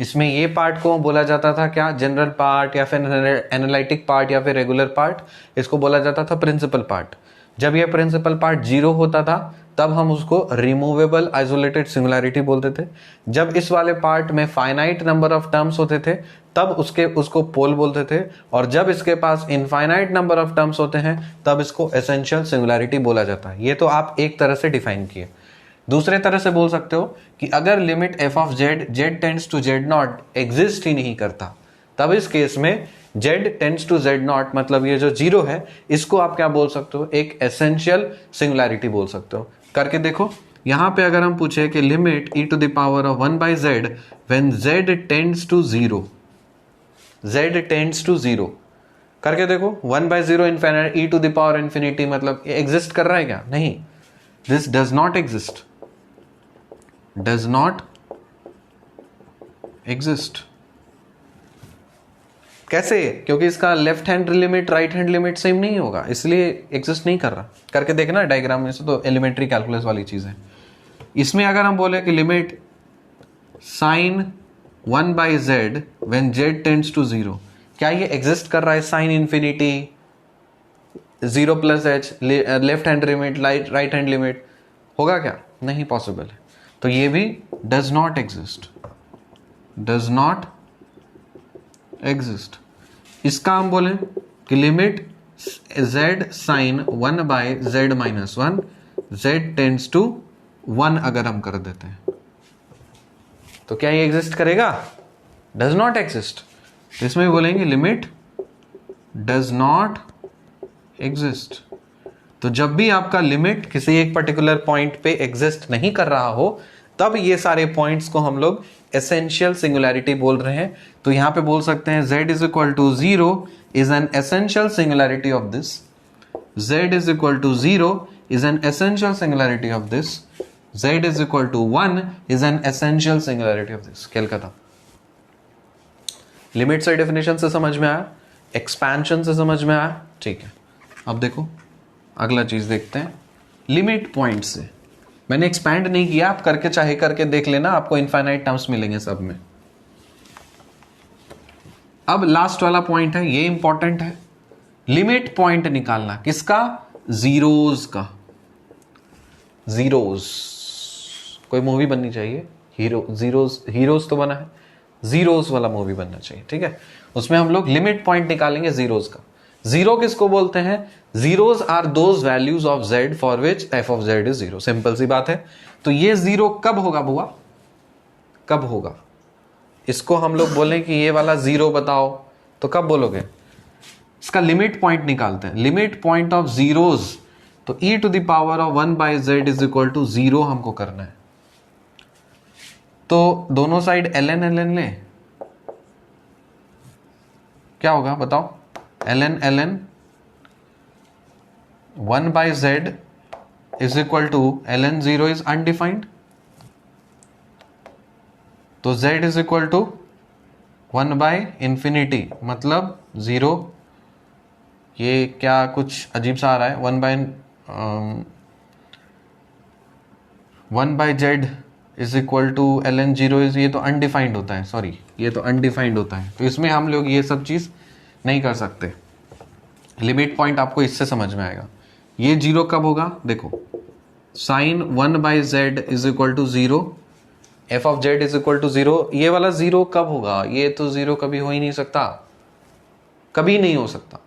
इसमें ये part को बोला जाता था क्या, जनरल पार्ट या फिर एनालिटिक पार्ट या फिर रेगुलर पार्ट, इसको बोला जाता था प्रिंसिपल पार्ट। जब ये प्रिंसिपल पार्ट 0 होता था तब हम उसको रिमूवेबल आइसोलेटेड सिंगुलैरिटी बोलते थे। जब इस वाले पार्ट में फाइनाइट नंबर ऑफ टर्म्स होते थे तब उसको पोल बोलते थे, और जब इसके पास इनफाइनाइट नंबर ऑफ टर्म्स होते हैं तब इसको एसेंशियल सिंगुलैरिटी बोला जाता है। ये तो आप एक तरह से डिफाइन किए। दूसरे तरह से बोल सकते हो कि अगर limit f of z z tends to z naught exist ही नहीं करता, तब इस केस में z tends to z naught मतलब ये जो 0 है इसको आप क्या बोल सकते हो, एक एसेंशियल सिंगुलैरिटी बोल सकते हो। करके देखो, यहां पे अगर हम पूछे कि limit e to the power of 1 by z when z tends to 0, z tends to 0 करके देखो, 1 बाई 0 infinite e to the power infinity मतलब एग्जिस्ट कर रहा है क्या, नहीं, this does not exist, does not exist. कैसे, क्योंकि इसका left hand limit right hand limit same नहीं होगा, इसलिए एग्जिस्ट नहीं कर रहा। करके देखना डायग्राम में से, तो एलिमेंट्री कैलकुलस वाली चीज है। इसमें अगर हम बोले कि limit sine 1 by z when z tends to 0, क्या ये एग्जिस्ट कर रहा है, sine infinity 0 plus h left hand limit right hand limit होगा क्या, नहीं पॉसिबल है। तो ये भी does not exist, does not exist. इसका हम बोलें कि limit z sine 1 by z minus 1, z tends to 1 अगर हम कर देते हैं तो क्या ये एग्जिस्ट करेगा? Does not exist. तो इसमें भी बोलेंगे लिमिट डज नॉट एग्जिस्ट। तो जब भी आपका लिमिट किसी एक पर्टिकुलर पॉइंट पे एग्जिस्ट नहीं कर रहा हो तब ये सारे पॉइंट्स को हम लोग एसेंशियल सिंगुलैरिटी बोल रहे हैं। तो यहां पे बोल सकते हैं z is equal to 0 is an essential singularity of this, z is equal to 0 is an essential singularity of this, z is equal to 1 is an essential singularity of this. क्या खत्म। लिमिट से definition से समझ में आया, expansion से समझ में आया, ठीक है। अब देखो अगला चीज देखते हैं लिमिट पॉइंट से। मैंने एक्सपैंड नहीं किया, आप करके चाहे करके देख लेना, आपको इनफाइनाइट टर्म्स मिलेंगे सब में। अब लास्ट वाला पॉइंट है, ये इंपॉर्टेंट है, लिमिट पॉइंट निकालना किसका? जीरोस का। जीरोस कोई मूवी बननी चाहिए, हीरो जीरोस, हीरोज तो बना है, जीरोस वाला मूवी बनना चाहिए, ठीक है। उसमें हम लोग लिमिट पॉइंट निकालेंगे जीरोस का। जीरो किसको बोलते हैं? Zeros are those values of z for which f of z is zero. Simple सी बात है। तो ये जीरो कब होगा बुआ? कब होगा? इसको हम लोग बोलें कि ये वाला जीरो बताओ, तो कब बोलोगे? इसका लिमिट पॉइंट निकालते हैं। लिमिट पॉइंट ऑफ जीरोस, तो e to the power of 1 by z is equal to 0 हमको करना है। तो दोनों साइड ln ln ले, क्या होगा बताओ? ln ln 1 by z is equal to ln 0 is undefined, तो z is equal to 1 by infinity मतलब 0। ये क्या कुछ अजीब सा आ रहा है? 1 by z is equal to ln 0 is, ये तो अनडिफाइंड होता है, सॉरी ये तो अनडिफाइंड होता है, तो इसमें हम लोग ये सब चीज नहीं कर सकते। लिमिट पॉइंट आपको इससे समझ में आएगा। ये जीरो कब होगा? देखो sine 1 by z is equal to 0, f of z is equal to 0। ये वाला जीरो कब होगा? ये तो जीरो कभी हो ही नहीं सकता, कभी नहीं हो सकता।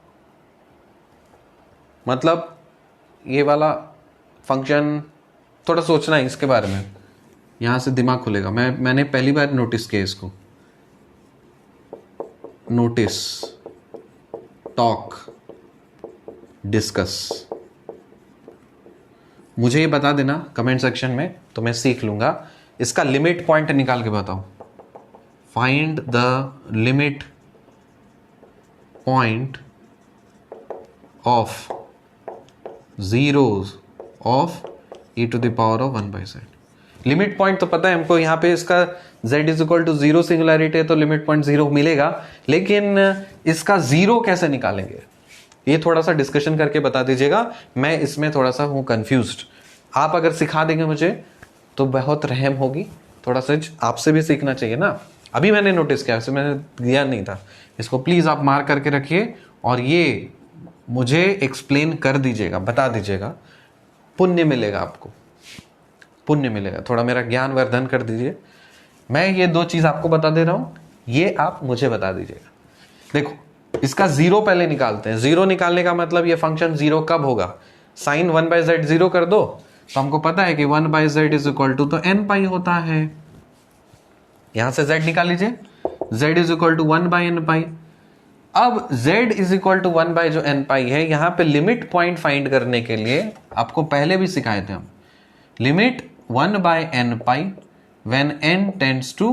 मतलब ये वाला फंक्शन थोड़ा सोचना है इसके बारे में, यहां से दिमाग खुलेगा। मैंने पहली बार नोटिस किया इसको। Notice, talk, discuss. मुझे ये बता देना कमेंट सेक्शन में, तो मैं सीख लूंगा। इसका लिमिट पॉइंट निकाल के बताओ। Find the limit point of zeros of e to the power of 1 by z. Limit point तो पता है हमको, यहाँ पे इसका z is equal to 0 singularity है तो लिमिट पॉइंट 0 मिलेगा, लेकिन इसका 0 कैसे निकालेंगे ये थोड़ा सा डिस्कशन करके बता दीजिएगा। मैं इसमें थोड़ा सा हूं कंफ्यूज्ड। आप अगर सिखा देंगे मुझे तो बहुत रहम होगी। थोड़ा सा आपसे भी सीखना चाहिए ना। अभी मैंने नोटिस किया, वैसे मैंने दिया नहीं था। इसको प्लीज आप मार्क करके रखिए और ये मुझे एक्सप्लेन कर दीजिएगा, बता दीजिएगा। पुण्य मिलेगा आपको, पुण्य मिलेगा। थोड़ा मेरा ज्ञान वर्धन कर दीजिए। मैं ये दो चीज आपको बता दे रहा हूं, ये आप मुझे बता दीजिएगा। देखो इसका 0 पहले निकालते हैं। 0 निकालने का मतलब ये फंक्शन 0 कब होगा? साइन 1 बाई जेड 0 कर दो तो हमको पता है कि 1 by z is equal to तो n पाई होता है। यहां से z निकाल लीजिए, z is equal to 1 by n pi. अब z is equal to 1 by जो n पाई है, यहां पे लिमिट पॉइंट फाइंड करने के लिए आपको पहले भी सिखाए थे हम। Limit 1 by n pi when n tends to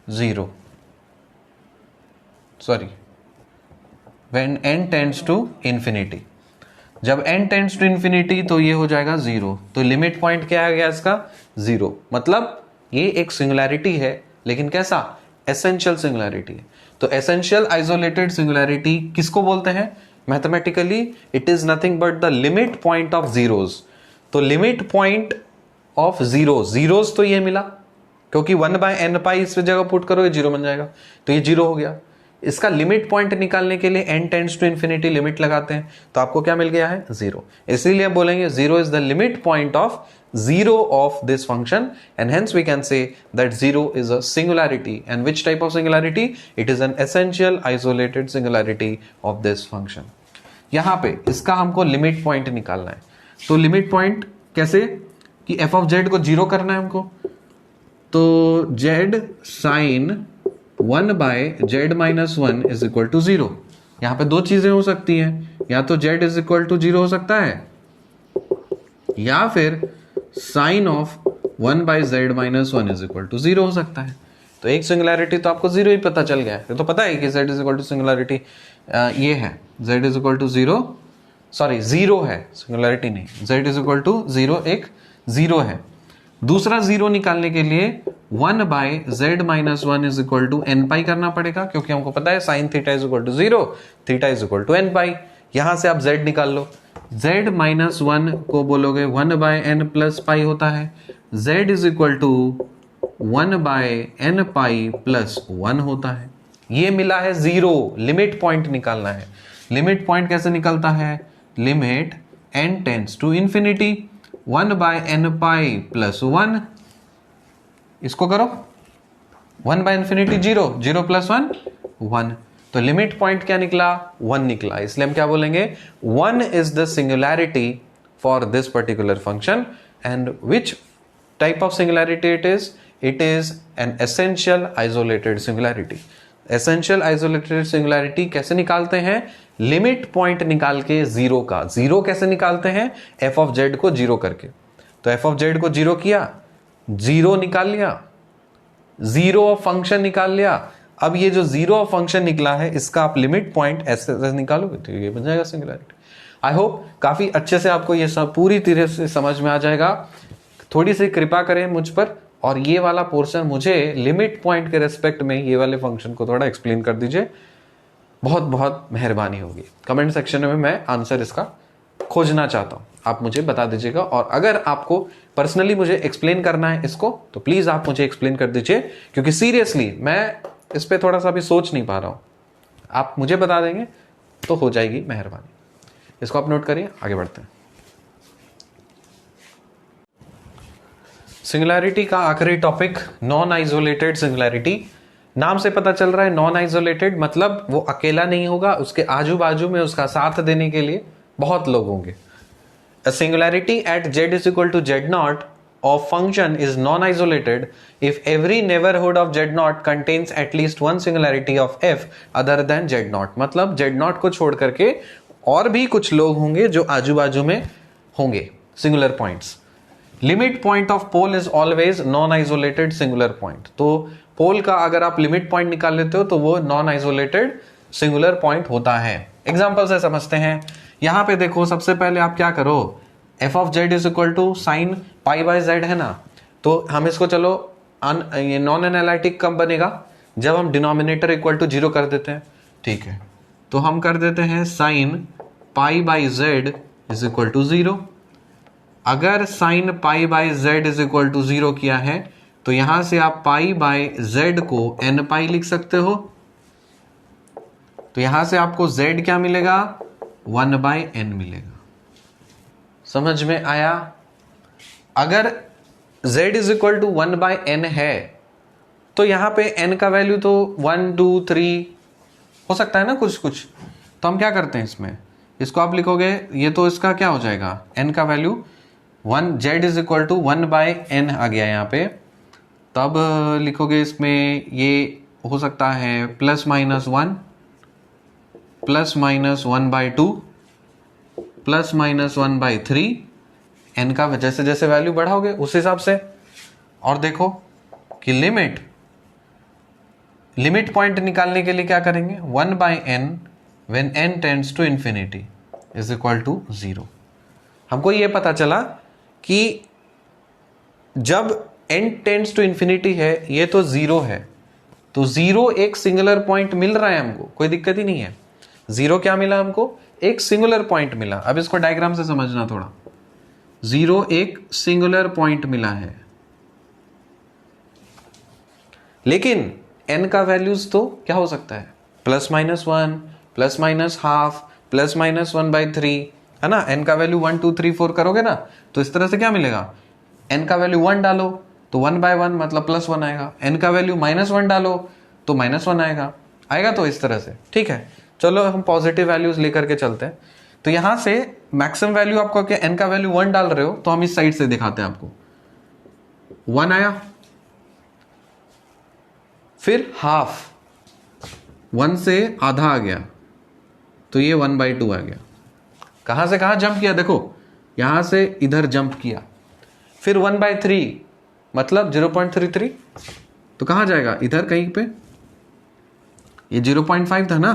0, sorry when n tends to infinity. जब n टेंड्स टू इंफिनिटी तो ये हो जाएगा 0। तो लिमिट पॉइंट क्या आ गया इसका? 0। मतलब ये एक सिंगुलैरिटी है, लेकिन कैसा? एसेंशियल सिंगुलैरिटी है। तो एसेंशियल आइसोलेटेड सिंगुलैरिटी किसको बोलते हैं? Mathematically it is nothing but the limit point of zeros. तो लिमिट पॉइंट ऑफ जीरोस तो ये मिला, क्योंकि 1 बाय n पाई इस जगह पुट करो ये 0 बन जाएगा, तो ये 0 हो गया। इसका लिमिट पॉइंट निकालने के लिए n tends to infinity limit लगाते हैं, तो आपको क्या मिल गया है 0। इसीलिए हम बोलेंगे 0 is the limit point of 0 of this function, and hence we can say that 0 is a singularity. And which type of singularity? It is an essential isolated singularity of this function. यहां पे इसका हमको limit point निकालना है, तो limit point कैसे कि f of z को 0 करना है हमको, तो z sin 1 by z minus 1 is equal to 0। यहां पे दो चीजें हो सकती हैं, या तो z is equal to 0 हो सकता है, या फिर sign of 1 by z minus 1 is equal to 0 हो सकता है। तो एक सिंगुलैरिटी तो आपको 0 ही पता चल गया है, तो पता है कि z is equal to singularity ये है, z is equal to 0, sorry 0 है, सिंगुलैरिटी नहीं, z is equal to 0 एक 0 है। दूसरा 0 निकालने के लिए 1 by z minus 1 is equal to n पाई करना पड़ेगा, क्योंकि हमको पता है sine theta is equal to 0, theta is equal to n pi. यहां से आप z निकाल लो, z माइनस 1 को बोलोगे 1 by n प्लस पाई होता है, z is equal to 1 by n pi plus 1 होता है। ये मिला है 0, लिमिट पॉइंट निकालना है। लिमिट पॉइंट कैसे निकलता है? Limit n tends to infinity 1 by n pi plus 1, इसको करो 1 by इंफिनिटी 0, 0 प्लस 1 1, तो लिमिट पॉइंट क्या निकला? 1 निकला। इसलिए हम क्या बोलेंगे? 1 is the singularity for this particular function. And which type of singularity it is? It is an essential isolated singularity. Essential isolated singularity कैसे निकालते हैं? लिमिट पॉइंट निकाल के 0 का। 0 कैसे निकालते हैं? f ऑफ z को 0 करके। तो f ऑफ z को 0 किया, 0 निकाल लिया, 0 ऑफ फंक्शन निकाल लिया। अब ये जो 0 ऑफ फंक्शन निकला है, इसका आप लिमिट पॉइंट ऐसे निकालोगे तो ये बन जाएगा सिंगुलैरिटी। आई होप काफी अच्छे से आपको ये सब पूरी तरह से समझ में आ जाएगा। थोड़ी सी कृपा करें मुझ पर, और ये वाला पोर्शन मुझे लिमिट पॉइंट के रेस्पेक्ट में ये वाले फंक्शन को थोड़ा एक्सप्लेन कर दीजिए, बहुत बहुत मेहरबानी होगी। कमेंट सेक्शन में मैं आंसर इसका खोजना चाहता हूं, आप मुझे बता दीजिएगा। और अगर आपको पर्सनली मुझे एक्सप्लेन करना है इसको, तो प्लीज आप मुझे एक्सप्लेन कर दीजिए, क्योंकि सीरियसली मैं इस पे थोड़ा सा भी सोच नहीं पा रहा हूं। आप मुझे बता देंगे तो हो जाएगी मेहरबानी। इसको आप नोट करिए, आगे बढ़ते हैं। सिंगुलैरिटी का आखिरी टॉपिक नॉन आइसोलेटेड सिंगुलैरिटी। नाम से पता चल रहा है नॉन आइसोलेटेड, मतलब वो अकेला नहीं होगा, उसके आजू बाजू में उसका साथ देने के लिए बहुत लोग होंगे। A singularity at z is equal to z naught of function is non-isolated if every neighborhood of z naught contains at least one singularity of f other than z naught। मतलब z naught को छोड़ करके और भी कुछ लोग होंगे जो आजू बाजू में होंगे, singular points. Limit point of pole is always non isolated singular point. तो पोल का अगर आप लिमिट पॉइंट निकाल लेते हो तो वो नॉन आइसोलेटेड सिंगुलर पॉइंट होता है। एग्जाम्पल से समझते हैं। यहां पे देखो, सबसे पहले आप क्या करो, f of z is equal to sine pi by z है ना, तो हम इसको चलो ये नॉन एनालिटिक कब बनेगा? जब हम डिनोमिनेटर इक्वल टू 0 कर देते हैं। ठीक है, तो हम कर देते हैं sine pi by z is equal to 0। अगर sine pi by z is equal to 0 किया है, तो यहां से आप पाई बाय z को n पाई लिख सकते हो। तो यहां से आपको z क्या मिलेगा? 1 बाय n मिलेगा। समझ में आया? अगर z is equal to 1 by n है, तो यहां पे n का वैल्यू तो 1 2 3 हो सकता है ना, कुछ कुछ। तो हम क्या करते हैं इसमें, इसको आप लिखोगे, ये तो इसका क्या हो जाएगा, n का value 1, z is equal to 1 by n आ गया यहाँ पे। तब लिखोगे इसमें, ये हो सकता है plus minus 1, plus minus 1 by 2, plus minus 1 by 3। n का जैसे जैसे वैल्यू बढ़ाओगे उस हिसाब से। और देखो कि लिमिट पॉइंट निकालने के लिए क्या करेंगे, 1 by n when n tends to infinity is equal to 0। हमको ये पता चला कि जब n टेंड्स टू इंफिनिटी है, ये तो 0 है, तो 0 एक सिंगुलर पॉइंट मिल रहा है हमको, कोई दिक्कत ही नहीं है। 0 क्या मिला हमको? एक सिंगुलर पॉइंट मिला। अब इसको डायग्राम से समझना थोड़ा। 0 एक सिंगुलर पॉइंट मिला है, लेकिन n का वैल्यूज तो क्या हो सकता है, +-1 +-½ +-1/3, है ना। n का वैल्यू 1 2 3 4 करोगे ना तो इस तरह से क्या मिलेगा, n का वैल्यू 1 डालो तो 1/1 मतलब +1 आएगा, n का वैल्यू -1 डालो तो -1 आएगा तो इस तरह से। ठीक है, चलो हम पॉजिटिव वैल्यूज लेकर के चलते हैं। तो यहां से मैक्सिमम वैल्यू आपको क्या, n का वैल्यू 1 डाल रहे हो तो हम इस साइड से दिखाते हैं आपको, 1 आया, फिर हाफ, 1 से आधा आ गया तो ये 1/2 आ गया। कहां से कहां जंप किया, देखो यहां से इधर जंप किया, फिर 1/3 मतलब 0.33, तो कहां जाएगा, इधर कहीं पे, ये 0.5 था ना,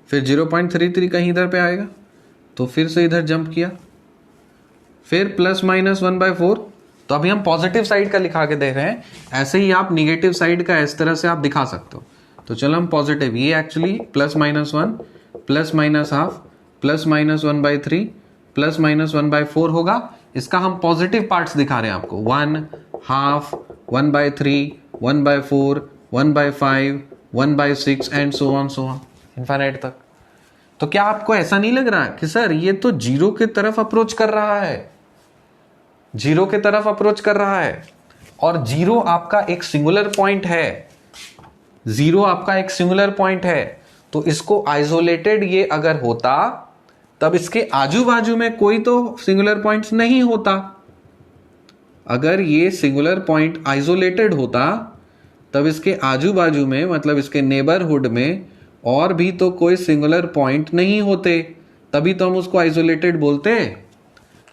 फिर 0.33 कहीं इधर पे आएगा, तो फिर से इधर जंप किया, फिर +-1/4। तो अभी हम पॉजिटिव साइड का लिखा के देख रहे हैं, ऐसे ही आप निगेटिव साइड का इस तरह से आप दिखा सकते हो। तो चलो हम पॉजिटिव, ये एक्चुअली +-1 +-½ +-1/3 +-1/4 होगा। इसका हम पॉजिटिव पार्ट्स दिखा रहे हैं आपको, 1/2 1/3 1/4 1/5 1/6 एंड सो ऑन इनफाइनाइट तक। तो क्या आपको ऐसा नहीं लग रहा कि सर ये तो जीरो की तरफ अप्रोच कर रहा है, जीरो की तरफ अप्रोच कर रहा है, और जीरो आपका एक सिंगुलर पॉइंट है, जीरो आपका एक सिंगुलर पॉइंट है। तो इसको आइसोलेटेड ये अगर होता तब इसके आजू बाजू में कोई तो सिंगुलर पॉइंट्स नहीं होता। अगर ये सिंगुलर पॉइंट आइसोलेटेड होता तब इसके आजू बाजू में मतलब इसके नेबरहुड में और भी तो कोई सिंगुलर पॉइंट नहीं होते, तभी तो हम उसको आइसोलेटेड बोलते।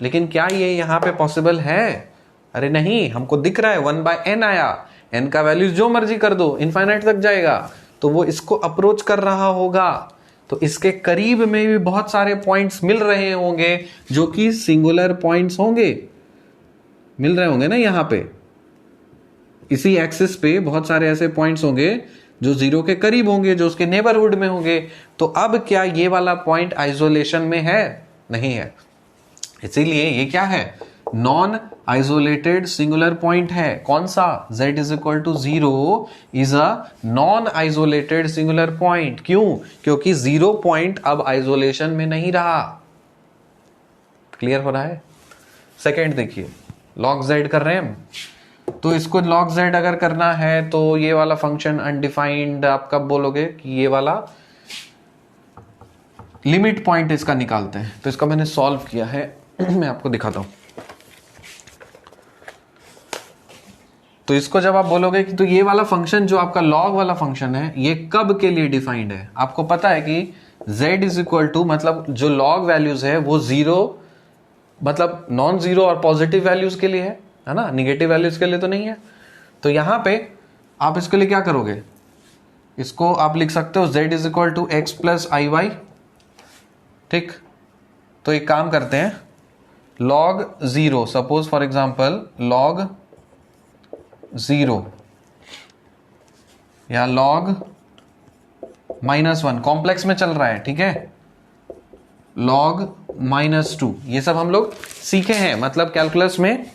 लेकिन क्या ये यहां पे पॉसिबल है, अरे नहीं, हमको दिख रहा है 1/n आया, n का वैल्यू जो मर्जी कर दो इनफाइनाइट तक जाएगा, तो वो इसको अप्रोच कर रहा होगा। तो इसके करीब में भी बहुत सारे पॉइंट्स मिल रहे होंगे जो कि सिंगुलर पॉइंट्स होंगे, मिल रहे होंगे ना, यहां पे इसी एक्सिस पे बहुत सारे ऐसे पॉइंट्स होंगे जो जीरो के करीब होंगे, जो उसके नेबरहुड में होंगे। तो अब क्या ये वाला पॉइंट आइसोलेशन में है, नहीं है, इसीलिए ये क्या है, नॉन आइसोलेटेड सिंगुलर पॉइंट है। कौन सा, z = 0 is a non isolated singular point. क्यों, क्योंकि 0 पॉइंट अब आइसोलेशन में नहीं रहा। क्लियर हो रहा है। सेकेंड देखिए, log z कर रहे हैं हम, तो इसको log z अगर करना है तो ये वाला फंक्शन अनडिफाइंड आप कब बोलोगे कि ये वाला लिमिट पॉइंट इसका निकालते हैं। तो इसका मैंने सॉल्व किया है मैं आपको दिखाता हूं। तो इसको जब आप बोलोगे कि तो ये वाला फंक्शन जो आपका log वाला फंक्शन है ये कब के लिए डिफाइंड है, आपको पता है कि z = मतलब जो log वैल्यूज है वो 0 मतलब नॉन जीरो और पॉजिटिव वैल्यूज के लिए है ना, निगेटिव वैल्यूज के लिए तो नहीं है। तो यहां पे आप इसके लिए क्या करोगे, इसको आप लिख सकते हो z = x + iy। ठीक, तो एक काम करते हैं, log 0, suppose for example log 0 या log -1 कॉम्प्लेक्स में चल रहा है, ठीक है, log -2, ये सब हम लोग सीखे हैं। मतलब कैलकुलस में,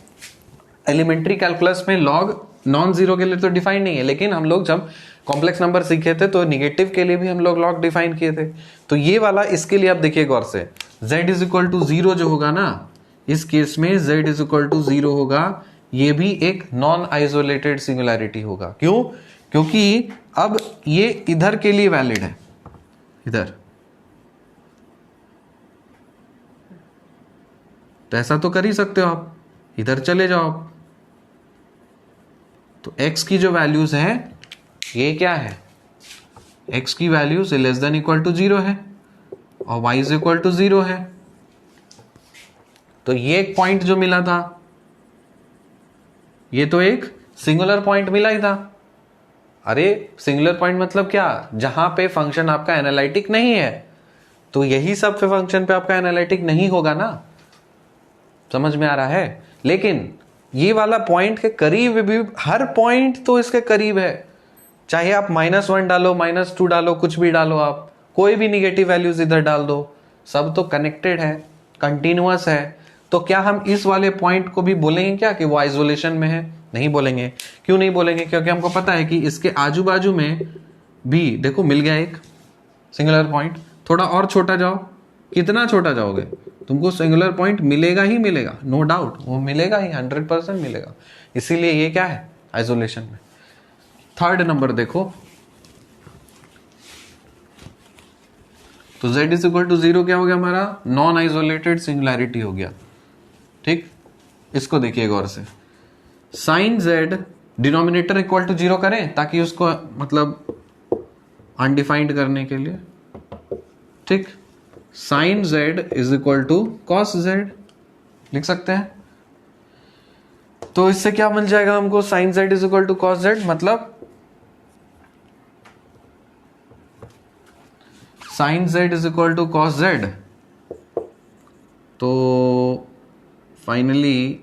एलिमेंट्री कैलकुलस में log नॉन जीरो के लिए तो डिफाइन नहीं है, लेकिन हम लोग जब कॉम्प्लेक्स नंबर सीखे थे तो निगेटिव के लिए भी हम लोग log डिफाइन किए थे। तो ये वाला, इसके लिए आप देखिए गौर से, z = 0 जो होगा ना, इस केस में z = 0 होगा, ये भी एक नॉन आइसोलेटेड सिंगुलैरिटी होगा। क्यों, क्योंकि अब ये इधर के लिए वैलिड है, इधर तो ऐसा तो कर ही सकते हो आप, इधर चले जाओ। तो x की जो वैल्यूज है ये क्या है, x की वैल्यूज <= 0 है और y = 0 है। तो ये एक पॉइंट जो मिला था ये तो एक सिंगुलर पॉइंट मिला ही था। अरे सिंगुलर पॉइंट मतलब क्या, जहां पे फंक्शन आपका एनालिटिक नहीं है, तो यही सब फंक्शन पे आपका एनालिटिक नहीं होगा ना, समझ में आ रहा है। लेकिन ये वाला पॉइंट के करीब भी, हर पॉइंट तो इसके करीब है, चाहे आप -1 डालो -2 डालो, कुछ भी डालो, आप कोई भी निगेटिव वैल्यूज इधर डाल दो, सब तो कनेक्टेड है, कंटिन्यूअस है। तो क्या हम इस वाले पॉइंट को भी बोलेंगे क्या कि वो आइसोलेशन में है, नहीं बोलेंगे। क्यों नहीं बोलेंगे, क्योंकि हमको पता है कि इसके आजू बाजू में भी देखो मिल गया एक, सिंगुलर पॉइंट। थोड़ा और छोटा जाओ, कितना छोटा जाओगे तुमको सिंगुलर पॉइंट मिलेगा ही मिलेगा, नो डाउट वो मिलेगा ही, 100% मिलेगा। इसीलिए ये क्या है आइसोलेशन में। थर्ड नंबर देखो, तो z इज इक्वल टू 0 क्या हो गया हमारा, नॉन आइसोलेटेड सिंगुलैरिटी हो गया। ठीक, इसको देखिए गौर से, sine z denominator equal to 0 करें ताकि उसको मतलब अनडिफाइंड करने के लिए। ठीक, sine z is equal to cos z लिख सकते हैं। तो इससे क्या मिल जाएगा हमको, sine z is equal to cos z, मतलब sine z is equal to cos z। तो फाइनली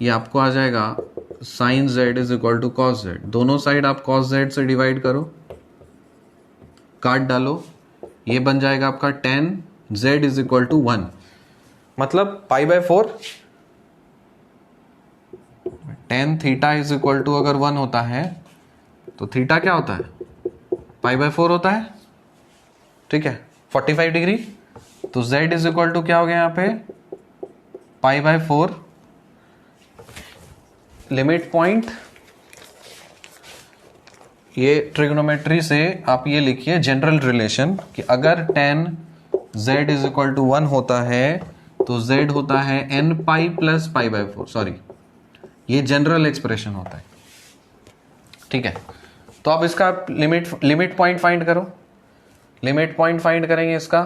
ये आपको आ जाएगा sine z is equal to cos z। दोनों साइड आप कॉस z से डिवाइड करो, काट डालो, ये बन जाएगा आपका tan z is equal to 1, मतलब π/4 tan theta is equal to अगर 1 होता है तो थीटा क्या होता है, π/4 होता है। ठीक है, 45 डिग्री। तो z इज इक्वल टू क्या हो गया यहाँ पे, π/4। लिमिट पॉइंट, ये ट्रिग्नोमेट्री से आप ये लिखिए जनरल रिलेशन कि अगर tan z is equal to 1 होता है तो z होता है n पाई प्लस π/4, सॉरी ये जनरल एक्सप्रेशन होता है। ठीक है, तो आप इसका लिमिट पॉइंट फाइंड करो। लिमिट पॉइंट फाइंड करेंगे इसका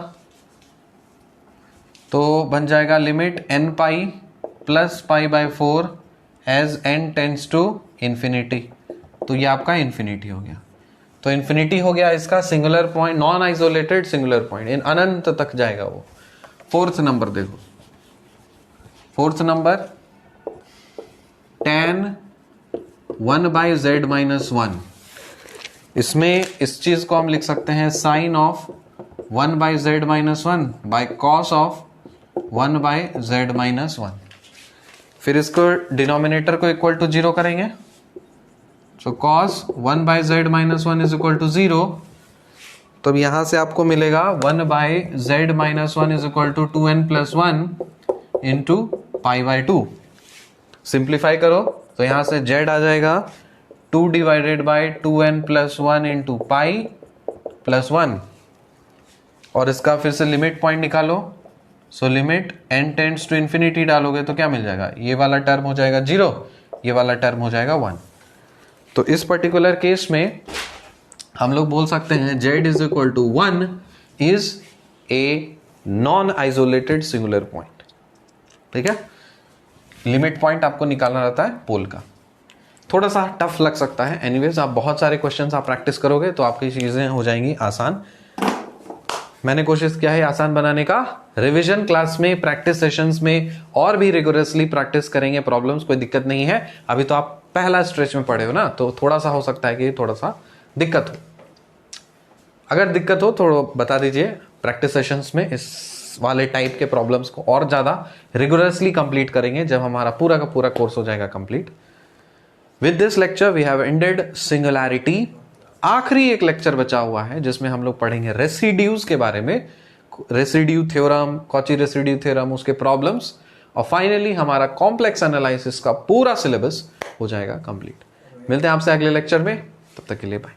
तो बन जाएगा limit n pi plus π/4 as n tends to infinity. तो ये आपका इंफिनिटी हो गया। तो इंफिनिटी हो गया इसका singular point, non isolated singular point, इन अनंत तक जाएगा वो। फोर्थ नंबर देखो, fourth number tan 1/z minus 1। इसमें इस चीज को हम लिख सकते हैं sine of 1/z minus 1 by cos of 1/z minus 1। फिर इसको डिनोमिनेटर को इक्वल टू 0 करेंगे, so cos 1/z minus 1 is equal to 0। तो अब यहां से आपको मिलेगा 1/z minus 1 is equal to 2n plus 1 into π/2। Simplify करो तो यहां से z आ जाएगा 2 divided by 2n plus 1 into pi plus 1। और इसका फिर से लिमिट पॉइंट निकालो, so limit n tends to infinity डालोगे तो क्या मिल जाएगा, ये वाला टर्म हो जाएगा 0, ये वाला टर्म हो जाएगा 1। तो इस पर्टिकुलर केस में हम लोग बोल सकते हैं z is equal to 1 is a non isolated singular point. ठीक है, लिमिट पॉइंट आपको निकालना रहता है पोल का। थोड़ा सा टफ लग सकता है, एनीवेज आप बहुत सारे क्वेश्चंस आप प्रैक्टिस करोगे तो आपकी चीजें हो जाएंगी आसान। मैंने कोशिश किया है आसान बनाने का। रिवीजन क्लास में, प्रैक्टिस सेशंस में और भी रिगोरसली प्रैक्टिस करेंगे प्रॉब्लम्स, कोई दिक्कत नहीं है। अभी तो आप पहला स्ट्रेच में पढ़े हो ना, तो थोड़ा सा हो सकता है कि थोड़ा सा दिक्कत हो। अगर दिक्कत हो तो बता दीजिए, प्रैक्टिस सेशंस में इस वाले टाइप के प्रॉब्लम्स को और ज्यादा रिगोरसली कंप्लीट करेंगे जब हमारा पूरा का पूरा कोर्स हो जाएगा complete. With this lecture we have ended singularity. आखिरी एक लेक्चर बचा हुआ है जिसमें हम लोग पढ़ेंगे रेसिड्यूज के बारे में, residue theorem, Cauchy residue theorem, उसके प्रॉब्लम्स, और फाइनली हमारा कॉम्प्लेक्स एनालिसिस का पूरा सिलेबस हो जाएगा कंप्लीट। मिलते हैं आपसे अगले लेक्चर में, तब तक के लिए बाय।